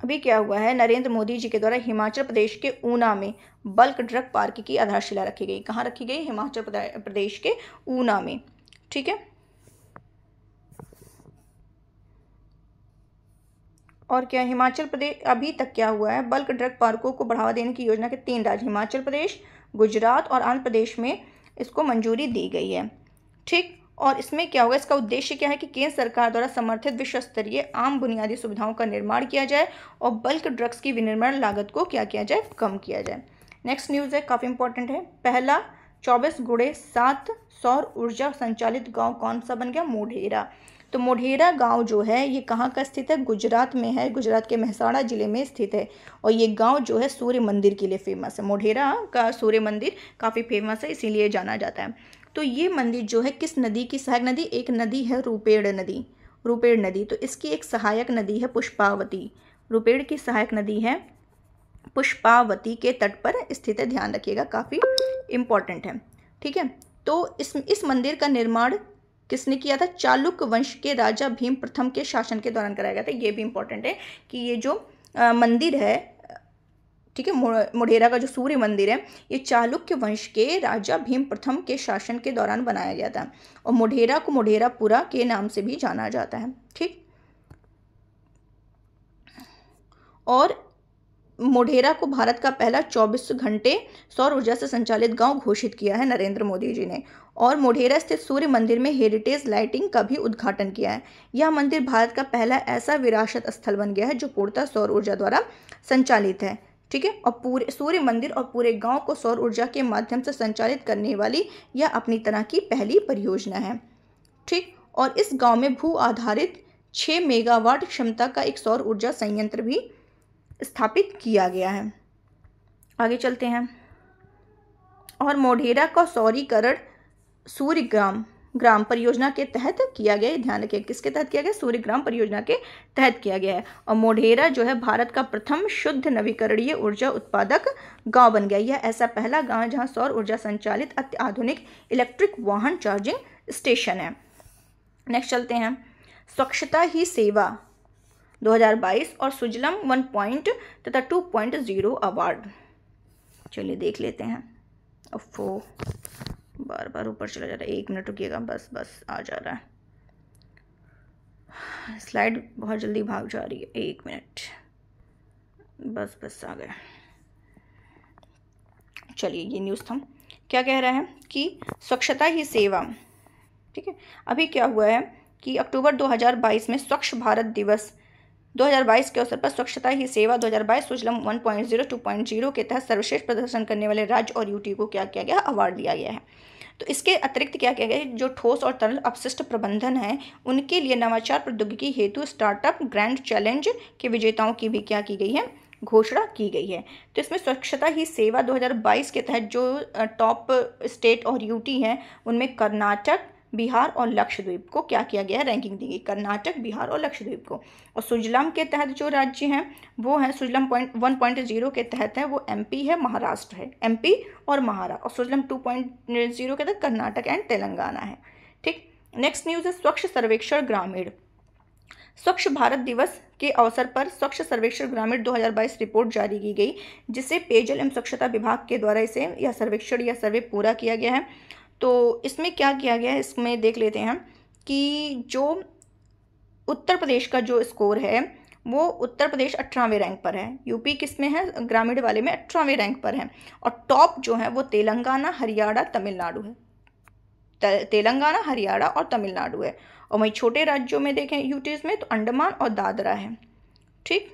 अभी क्या हुआ है, नरेंद्र मोदी जी के द्वारा हिमाचल प्रदेश के ऊना में बल्क ड्रग पार्क की आधारशिला रखी गई। कहाँ रखी गई? हिमाचल प्रदेश के ऊना में, ठीक है। और क्या हिमाचल प्रदेश अभी तक क्या हुआ है, बल्क ड्रग पार्कों को बढ़ावा देने की योजना के 3 राज्य हिमाचल प्रदेश, गुजरात और आंध्र प्रदेश में इसको मंजूरी दी गई है, ठीक। और इसमें क्या होगा, इसका उद्देश्य क्या है कि केंद्र सरकार द्वारा समर्थित विश्व स्तरीय आम बुनियादी सुविधाओं का निर्माण किया जाए और बल्क ड्रग्स की विनिर्माण लागत को क्या किया जाए, कम किया जाए। नेक्स्ट न्यूज़ है, काफ़ी इंपॉर्टेंट है। पहला 24x7 सौर ऊर्जा संचालित गांव कौन सा बन गया? मोढेरा। तो मोढेरा गांव जो है ये कहाँ का स्थित है? गुजरात में है। गुजरात के मेहसाणा जिले में स्थित है और ये गांव जो है सूर्य मंदिर के लिए फेमस है। मोढेरा का सूर्य मंदिर काफ़ी फेमस है, इसीलिए जाना जाता है। तो ये मंदिर जो है किस नदी की सहायक नदी? एक नदी है रूपेड़ नदी, रूपेड़ नदी। तो इसकी एक सहायक नदी है पुष्पावती। रूपेड़ की सहायक नदी है पुष्पावती के तट पर स्थित है, ध्यान रखिएगा, काफ़ी इम्पॉर्टेंट है, ठीक है। तो इस मंदिर का निर्माण किसने किया था? चालुक्य वंश के राजा भीम प्रथम के शासन के दौरान कराया गया था। ये भी इम्पॉर्टेंट है कि ये जो मंदिर है, ठीक है, मोढेरा का जो सूर्य मंदिर है ये चालुक्य वंश के राजा भीम प्रथम के शासन के दौरान बनाया गया था और मोढेरा को मोढेरापुरा के नाम से भी जाना जाता है, ठीक। और मोढेरा को भारत का पहला 24 घंटे सौर ऊर्जा से संचालित गांव घोषित किया है नरेंद्र मोदी जी ने। और मोढेरा स्थित सूर्य मंदिर में हेरिटेज लाइटिंग का भी उद्घाटन किया है। यह मंदिर भारत का पहला ऐसा विरासत स्थल बन गया है जो पूर्णतः सौर ऊर्जा द्वारा संचालित है, ठीक है। और पूरे सूर्य मंदिर और पूरे गांव को सौर ऊर्जा के माध्यम से संचालित करने वाली यह अपनी तरह की पहली परियोजना है, ठीक। और इस गांव में भू आधारित 6 मेगावाट क्षमता का एक सौर ऊर्जा संयंत्र भी स्थापित किया गया है। आगे चलते हैं। और मोढेरा का सौरीकरण सूर्य ग्राम परियोजना के तहत किया गया है, ध्यान रखिए, किसके तहत किया गया? सूर्य ग्राम परियोजना के तहत किया गया है। और मोढेरा जो है भारत का प्रथम शुद्ध नवीकरणीय ऊर्जा उत्पादक गांव बन गया। यह ऐसा पहला गांव है जहां सौर ऊर्जा संचालित अत्याधुनिक इलेक्ट्रिक वाहन चार्जिंग स्टेशन है। नेक्स्ट चलते हैं। स्वच्छता ही सेवा 2022 और सुजलम 1 तथा 2.0 अवार्ड। चलिए देख लेते हैं। ओफो, बार बार ऊपर चला जा रहा है, 1 मिनट रुकिएगा, बस आ जा रहा है, स्लाइड बहुत जल्दी भाग जा रही है, 1 मिनट, बस आ गया। चलिए ये न्यूज़ था, क्या कह रहा है कि स्वच्छता ही सेवा, ठीक है। अभी क्या हुआ है कि अक्टूबर 2022 में स्वच्छ भारत दिवस 2022 के अवसर पर स्वच्छता ही सेवा 2022 सुजलम 1.0 2.0 के तहत सर्वश्रेष्ठ प्रदर्शन करने वाले राज्य और यूटी को क्या किया गया? अवार्ड दिया गया है। तो इसके अतिरिक्त क्या किया गया? जो ठोस और तरल अपशिष्ट प्रबंधन है उनके लिए नवाचार प्रौद्योगिकी हेतु स्टार्टअप ग्रैंड चैलेंज के विजेताओं की भी क्या की गई है? घोषणा की गई है। तो इसमें स्वच्छता ही सेवा 2022 के तहत जो टॉप स्टेट और यूटी हैं उनमें कर्नाटक, बिहार और लक्षद्वीप को क्या किया गया है? रैंकिंग दी गई, कर्नाटक, बिहार और लक्षद्वीप को। और सुजलाम के तहत जो राज्य हैं वो हैं, सुजलाम 1.0 के तहत है वो एमपी है, महाराष्ट्र है, एमपी और महाराष्ट्र। और सुजलाम 2.0 के तहत कर्नाटक एंड तेलंगाना है, ठीक। नेक्स्ट न्यूज़ है स्वच्छ सर्वेक्षण ग्रामीण। स्वच्छ भारत दिवस के अवसर पर स्वच्छ सर्वेक्षण ग्रामीण 2022 रिपोर्ट जारी की गई, जिसे पेयजल एवं स्वच्छता विभाग के द्वारा इसे यह सर्वेक्षण या सर्वे पूरा किया गया है। तो इसमें क्या किया गया है, इसमें देख लेते हैं कि जो उत्तर प्रदेश का जो स्कोर है वो उत्तर प्रदेश 18वें रैंक पर है, यूपी किस में है, ग्रामीण वाले में 18वें रैंक पर है, और टॉप जो है वो तेलंगाना, हरियाणा, तमिलनाडु है। तेलंगाना, हरियाणा और तमिलनाडु है। और वहीं छोटे राज्यों में देखें यूटीज में तो अंडमान और दादरा है। ठीक,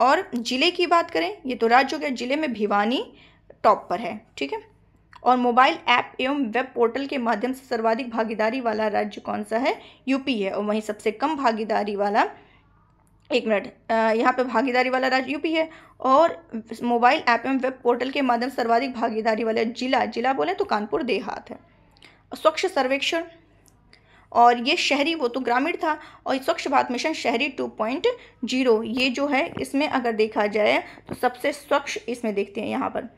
और जिले की बात करें, ये तो राज्य हो गया, जिले में भिवानी टॉप पर है। ठीक है, और मोबाइल ऐप एवं वेब पोर्टल के माध्यम से सर्वाधिक भागीदारी वाला राज्य कौन सा है, यूपी है। और वहीं सबसे कम भागीदारी वाला, एक मिनट, यहाँ पे भागीदारी वाला राज्य यूपी है। और मोबाइल ऐप एवं वेब पोर्टल के माध्यम से सर्वाधिक भागीदारी वाला जिला बोले तो कानपुर देहात है। स्वच्छ सर्वेक्षण, और ये शहरी, वो तो ग्रामीण था, और स्वच्छ भारत मिशन शहरी 2.0 ये जो है, इसमें अगर देखा जाए तो सबसे स्वच्छ, इसमें देखते हैं यहाँ पर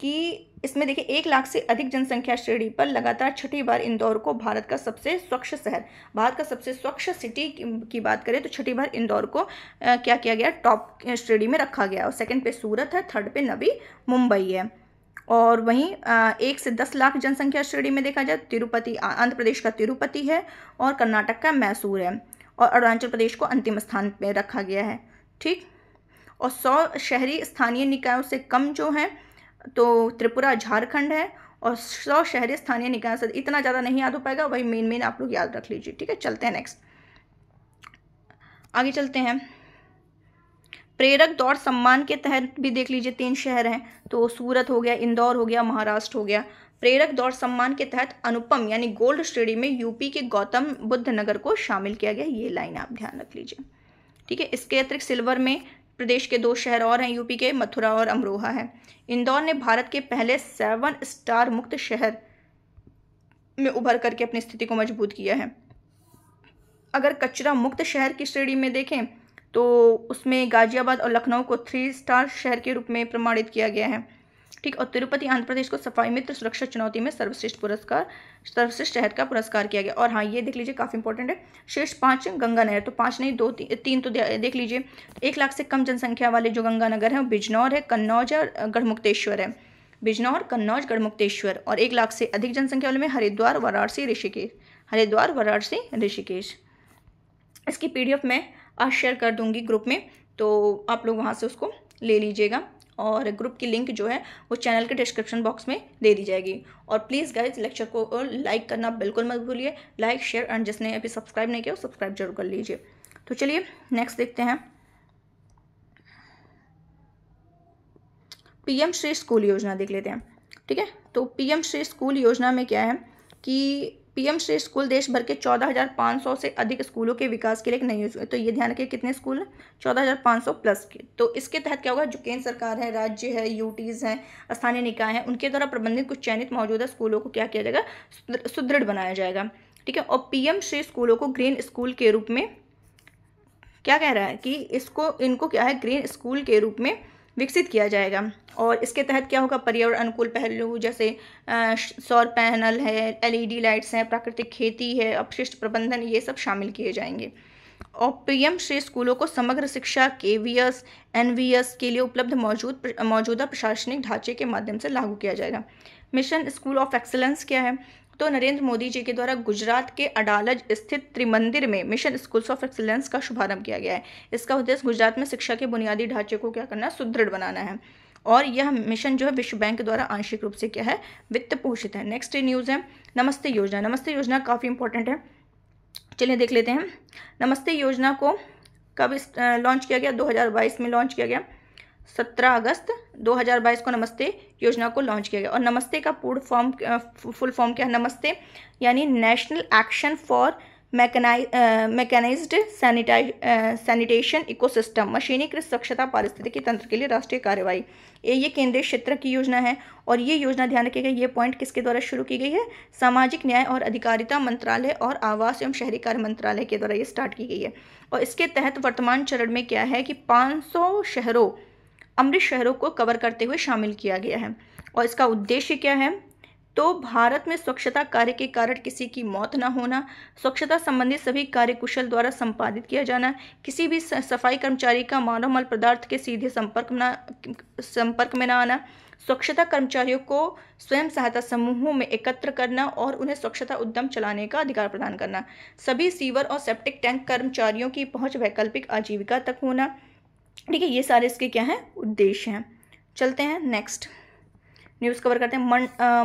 कि इसमें देखिए 1 लाख से अधिक जनसंख्या श्रेणी पर लगातार छठी बार इंदौर को भारत का सबसे स्वच्छ शहर, भारत का सबसे स्वच्छ सिटी की बात करें तो छठी बार इंदौर को क्या किया गया, टॉप श्रेणी में रखा गया। और सेकंड पे सूरत है, थर्ड पे नवी मुंबई है। और वहीं 1 से 10 लाख जनसंख्या श्रेणी में देखा जाए तिरुपति, आंध्र प्रदेश का तिरुपति है, और कर्नाटक का मैसूर है, और अरुणाचल प्रदेश को अंतिम स्थान पे रखा गया है। ठीक, और 100 शहरी स्थानीय निकायों से कम जो है तो त्रिपुरा, झारखंड है, और 100 शहरी स्थानीय निकायों से, इतना ज़्यादा नहीं याद हो पाएगा, वही मेन आप लोग याद रख लीजिए। ठीक है, चलते हैं नेक्स्ट, आगे चलते हैं। प्रेरक दौड़ सम्मान के तहत भी देख लीजिए 3 शहर हैं, तो सूरत हो गया, इंदौर हो गया, महाराष्ट्र हो गया। प्रेरक दौड़ सम्मान के तहत अनुपम यानी गोल्ड श्रेणी में यूपी के गौतम बुद्ध नगर को शामिल किया गया, ये लाइन आप ध्यान रख लीजिए। ठीक है, इसके अतिरिक्त सिल्वर में प्रदेश के 2 शहर और हैं यूपी के, मथुरा और अमरोहा है। इंदौर ने भारत के पहले 7 स्टार मुक्त शहर में उभर करके अपनी स्थिति को मजबूत किया है। अगर कचरा मुक्त शहर की श्रेणी में देखें तो उसमें गाजियाबाद और लखनऊ को 3 स्टार शहर के रूप में प्रमाणित किया गया है। ठीक, और तिरुपति आंध्र प्रदेश को सफाई मित्र सुरक्षा चुनौती में सर्वश्रेष्ठ शहर का पुरस्कार किया गया। और हाँ, ये देख लीजिए काफ़ी इंपॉर्टेंट है, शीर्ष 5 गंगा नहर, तो 5 नहीं 2 3 तो देख लीजिए। 1 लाख से कम जनसंख्या वाले जो गंगा नगर है वो बिजनौर है, कन्नौज और गढ़मुक्तेश्वर है। बिजनौर, कन्नौज, गढ़मुक्तेश्वर। और 1 लाख से अधिक जनसंख्या वाले में हरिद्वार, वाराणसी, ऋषिकेश। हरिद्वार, वाराणसी, ऋषिकेश। इसकी PDF मैं आज शेयर कर दूंगी ग्रुप में, तो आप लोग वहाँ से उसको ले लीजिएगा। और ग्रुप की लिंक जो है वो चैनल के डिस्क्रिप्शन बॉक्स में दे दी जाएगी। और प्लीज़ गाइज लेक्चर को लाइक करना बिल्कुल मत भूलिए, लाइक, शेयर, एंड जिसने अभी सब्सक्राइब नहीं किया वो सब्सक्राइब जरूर कर लीजिए। तो चलिए नेक्स्ट देखते हैं, PM श्री स्कूल योजना देख लेते हैं। ठीक है, तो PM श्री स्कूल योजना में क्या है कि PM श्री स्कूल देश भर के 14,500 से अधिक स्कूलों के विकास के लिए एक नई योजना, तो ये ध्यान रखिए कितने स्कूल हैं, 14,500 प्लस के। तो इसके तहत क्या होगा, जो केंद्र सरकार है, राज्य है, यूटीज़ हैं, स्थानीय निकाय हैं, उनके द्वारा प्रबंधित कुछ चयनित मौजूदा स्कूलों को क्या किया जाएगा, सुदृढ़ बनाया जाएगा। ठीक है, और PM श्री स्कूलों को ग्रीन स्कूल के रूप में क्या कह रहा है कि इनको क्या है, ग्रीन स्कूल के रूप में विकसित किया जाएगा। और इसके तहत क्या होगा, पर्यावरण अनुकूल पहलू जैसे सौर पैनल है, LED लाइट्स हैं, प्राकृतिक खेती है, अपशिष्ट प्रबंधन, ये सब शामिल किए जाएंगे। और PM श्री स्कूलों को समग्र शिक्षा KVS, NVS के लिए उपलब्ध मौजूदा प्रशासनिक ढांचे के माध्यम से लागू किया जाएगा। मिशन स्कूल ऑफ एक्सीलेंस क्या है, तो नरेंद्र मोदी जी के द्वारा गुजरात के अडालज स्थित त्रिमंदिर में मिशन स्कूल्स ऑफ एक्सीलेंस का शुभारंभ किया गया है। इसका उद्देश्य गुजरात में शिक्षा के बुनियादी ढांचे को क्या करना है, सुदृढ़ बनाना है। और यह मिशन जो है विश्व बैंक द्वारा आंशिक रूप से क्या है, वित्त पोषित है। नेक्स्ट न्यूज़ है नमस्ते योजना। नमस्ते योजना काफ़ी इंपॉर्टेंट है, चलिए देख लेते हैं। नमस्ते योजना को कब लॉन्च किया गया, 2022 में लॉन्च किया गया, 17 अगस्त 2022 को नमस्ते योजना को लॉन्च किया गया। और नमस्ते का फुल फॉर्म क्या है, नमस्ते यानी national action for mechanised sanitation ecosystem, मशीनीकृत स्वच्छता पारिस्थितिकी तंत्र के लिए राष्ट्रीय कार्यवाही। ये केंद्रीय क्षेत्र की योजना है। और ये योजना ध्यान रखिएगा, ये पॉइंट किसके द्वारा शुरू की गई है, सामाजिक न्याय और अधिकारिता मंत्रालय और आवास एवं शहरी कार्य मंत्रालय के द्वारा ये स्टार्ट की गई है। और इसके तहत वर्तमान चरण में क्या है कि 500 शहरों, अमृत शहरों को कवर करते हुए शामिल किया गया है। और इसका उद्देश्य क्या है, तो भारत में स्वच्छता कार्य के कारण किसी की मौत न होना, स्वच्छता संबंधी सभी कार्य कुशल द्वारा संपादित किया जाना, किसी भी सफाई कर्मचारी का मानव मल पदार्थ के सीधे संपर्क में न आना, स्वच्छता कर्मचारियों को स्वयं सहायता समूहों में एकत्र करना और उन्हें स्वच्छता उद्यम चलाने का अधिकार प्रदान करना, सभी सीवर और सेप्टिक टैंक कर्मचारियों की पहुंच वैकल्पिक आजीविका तक होना। ठीक है, ये सारे इसके क्या हैं, उद्देश्य हैं। चलते हैं नेक्स्ट न्यूज़ कवर करते हैं।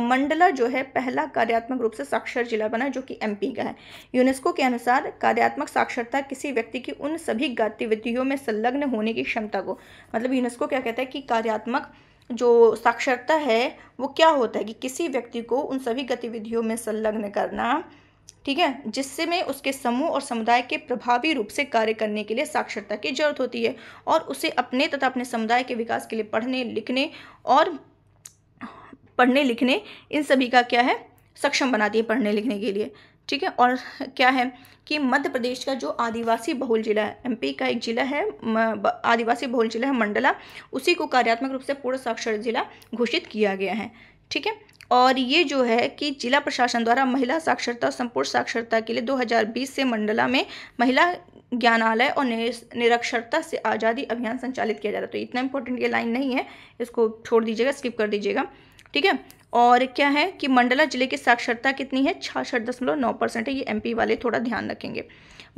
मंडला जो है पहला कार्यात्मक रूप से साक्षर जिला बना जो कि एमपी का है। यूनेस्को के अनुसार कार्यात्मक साक्षरता किसी व्यक्ति की उन सभी गतिविधियों में संलग्न होने की क्षमता को, मतलब यूनेस्को क्या कहता है कि कार्यात्मक जो साक्षरता है वो क्या होता है कि किसी व्यक्ति को उन सभी गतिविधियों में संलग्न करना, ठीक है, जिससे में उसके समूह और समुदाय के प्रभावी रूप से कार्य करने के लिए साक्षरता की जरूरत होती है और उसे अपने तथा अपने समुदाय के विकास के लिए पढ़ने लिखने इन सभी का क्या है, सक्षम बनाती है पढ़ने लिखने के लिए। ठीक है, और क्या है कि मध्य प्रदेश का जो आदिवासी बहुल जिला है, एमपी का एक जिला है आदिवासी बहुल जिला है मंडला, उसी को कार्यात्मक रूप से पूर्ण साक्षर जिला घोषित किया गया है। ठीक है, और ये जो है कि जिला प्रशासन द्वारा महिला साक्षरता और संपूर्ण साक्षरता के लिए 2020 से मंडला में महिला ज्ञानालय और निरक्षरता से आज़ादी अभियान संचालित किया जा रहा है। तो इतना इंपॉर्टेंट ये लाइन नहीं है, इसको छोड़ दीजिएगा, स्किप कर दीजिएगा। ठीक है, और क्या है कि मंडला जिले की साक्षरता कितनी है, 66.9% है। ये एमपी वाले थोड़ा ध्यान रखेंगे।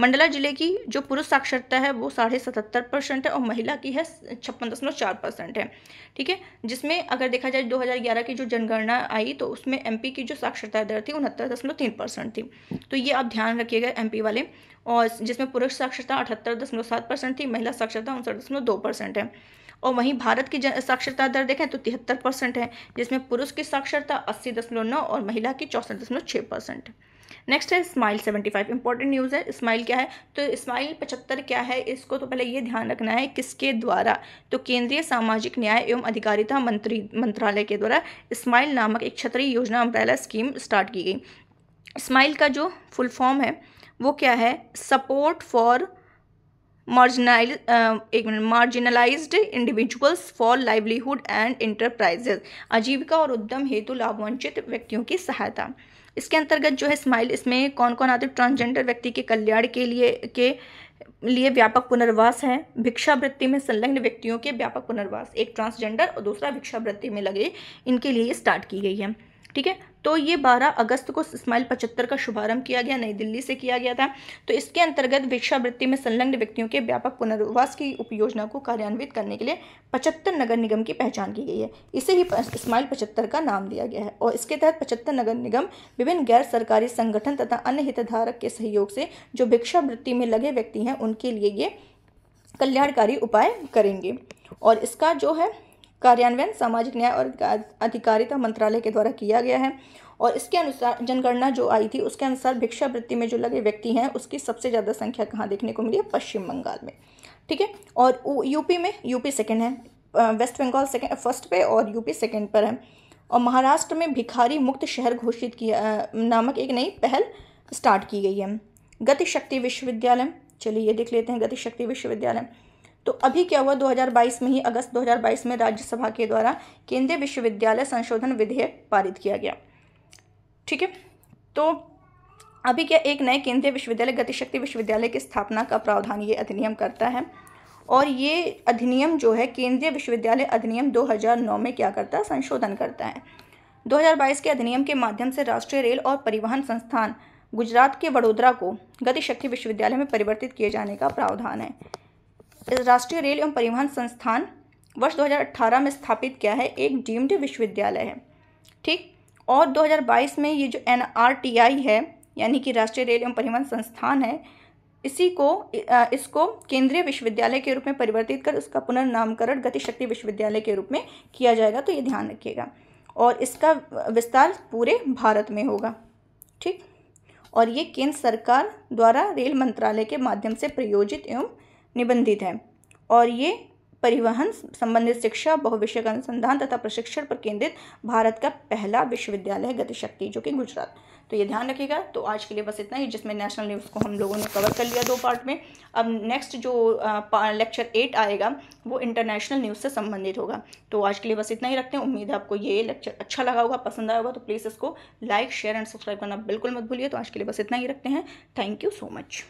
मंडला जिले की जो पुरुष साक्षरता है वो 77.5% है और महिला की है 56.4% है। ठीक है, जिसमें अगर देखा जाए 2011 की जो जनगणना आई तो उसमें एमपी की जो साक्षरता दर थी 69.3% थी। तो ये आप ध्यान रखिएगा एमपी वाले। और जिसमें पुरुष साक्षरता 78.7% थी, महिला साक्षरता 59.2% है। और वहीं भारत की साक्षरता दर देखें तो 73% है, जिसमें पुरुष की साक्षरता 80.9 और महिला की 64.6% है। नेक्स्ट है स्माइल 75, इंपॉर्टेंट न्यूज़ है। स्माइल क्या है, तो स्माइल 75 क्या है, इसको तो पहले ये ध्यान रखना है किसके द्वारा, तो केंद्रीय सामाजिक न्याय एवं अधिकारिता मंत्रालय के द्वारा स्माइल नामक एक क्षत्रिय योजना अम्ब्रेला स्कीम स्टार्ट की गई। स्माइल का जो फुल फॉर्म है वो क्या है, support for marginalised individuals for livelihood and enterprises, आजीविका और उद्यम हेतु लाभवंचित व्यक्तियों की सहायता। इसके अंतर्गत जो है स्माइल, इसमें कौन कौन आते हैं, ट्रांसजेंडर व्यक्ति के कल्याण के लिए व्यापक पुनर्वास है, भिक्षावृत्ति में संलग्न व्यक्तियों के व्यापक पुनर्वास, एक ट्रांसजेंडर और दूसरा भिक्षावृत्ति में लगे, इनके लिए स्टार्ट की गई है। ठीक है, तो ये 12 अगस्त को स्माइल 75 का शुभारंभ किया गया, नई दिल्ली से किया गया था। तो इसके अंतर्गत भिक्षावृत्ति में संलग्न व्यक्तियों के व्यापक पुनर्वास की उपयोजना को कार्यान्वित करने के लिए 75 नगर निगम की पहचान की गई है। इसे ही स्माइल 75 का नाम दिया गया है। और इसके तहत 75 नगर निगम विभिन्न गैर सरकारी संगठन तथा अन्य हितधारक के सहयोग से जो भिक्षावृत्ति में लगे व्यक्ति हैं उनके लिए ये कल्याणकारी उपाय करेंगे। और इसका जो है कार्यान्वयन सामाजिक न्याय और अधिकारिता मंत्रालय के द्वारा किया गया है। और इसके अनुसार जनगणना जो आई थी उसके अनुसार भिक्षावृत्ति में जो लगे व्यक्ति हैं उसकी सबसे ज़्यादा संख्या कहाँ देखने को मिली है, पश्चिम बंगाल में। ठीक है, और यूपी सेकंड है, वेस्ट बंगाल फर्स्ट पे और यूपी सेकंड पर है। और महाराष्ट्र में भिखारी मुक्त शहर घोषित किया नामक एक नई पहल स्टार्ट की गई है। गतिशक्ति विश्वविद्यालय, चलिए ये देख लेते हैं गतिशक्ति विश्वविद्यालय। तो अभी क्या हुआ, 2022 में ही, अगस्त 2022 में राज्यसभा के द्वारा केंद्रीय विश्वविद्यालय संशोधन विधेयक पारित किया गया। ठीक है, तो अभी क्या एक नए केंद्रीय विश्वविद्यालय गतिशक्ति विश्वविद्यालय की स्थापना का प्रावधान ये अधिनियम करता है। और ये अधिनियम जो है केंद्रीय विश्वविद्यालय अधिनियम 2009 में क्या करता है, संशोधन करता है। 2022 के अधिनियम के माध्यम से राष्ट्रीय रेल और परिवहन संस्थान गुजरात के वडोदरा को गतिशक्ति विश्वविद्यालय में परिवर्तित किए जाने का प्रावधान है। राष्ट्रीय रेल एवं परिवहन संस्थान वर्ष 2018 में स्थापित किया है, एक डीम्ड विश्वविद्यालय है। ठीक, और 2022 में ये जो NRTI है यानी कि राष्ट्रीय रेल एवं परिवहन संस्थान है, इसको केंद्रीय विश्वविद्यालय के रूप में परिवर्तित कर उसका पुनर्नामकरण गतिशक्ति विश्वविद्यालय के रूप में किया जाएगा। तो ये ध्यान रखिएगा। और इसका विस्तार पूरे भारत में होगा। ठीक, और ये केंद्र सरकार द्वारा रेल मंत्रालय के माध्यम से प्रायोजित एवं निबंधित है। और ये परिवहन संबंधित शिक्षा, बहुविषयक अनुसंधान तथा प्रशिक्षण पर केंद्रित भारत का पहला विश्वविद्यालय है गतिशक्ति, जो कि गुजरात। तो ये ध्यान रखिएगा। तो आज के लिए बस इतना ही, जिसमें नेशनल न्यूज़ को हम लोगों ने कवर कर लिया 2 पार्ट में। अब नेक्स्ट जो लेक्चर 8 आएगा वो इंटरनेशनल न्यूज़ से संबंधित होगा। तो आज के लिए बस इतना ही रखते हैं। उम्मीद है आपको ये लेक्चर अच्छा लगा होगा, पसंद आया होगा। तो प्लीज़ इसको लाइक, शेयर एंड सब्सक्राइब करना बिल्कुल मत भूलिए। तो आज के लिए बस इतना ही रखते हैं। Thank you so much.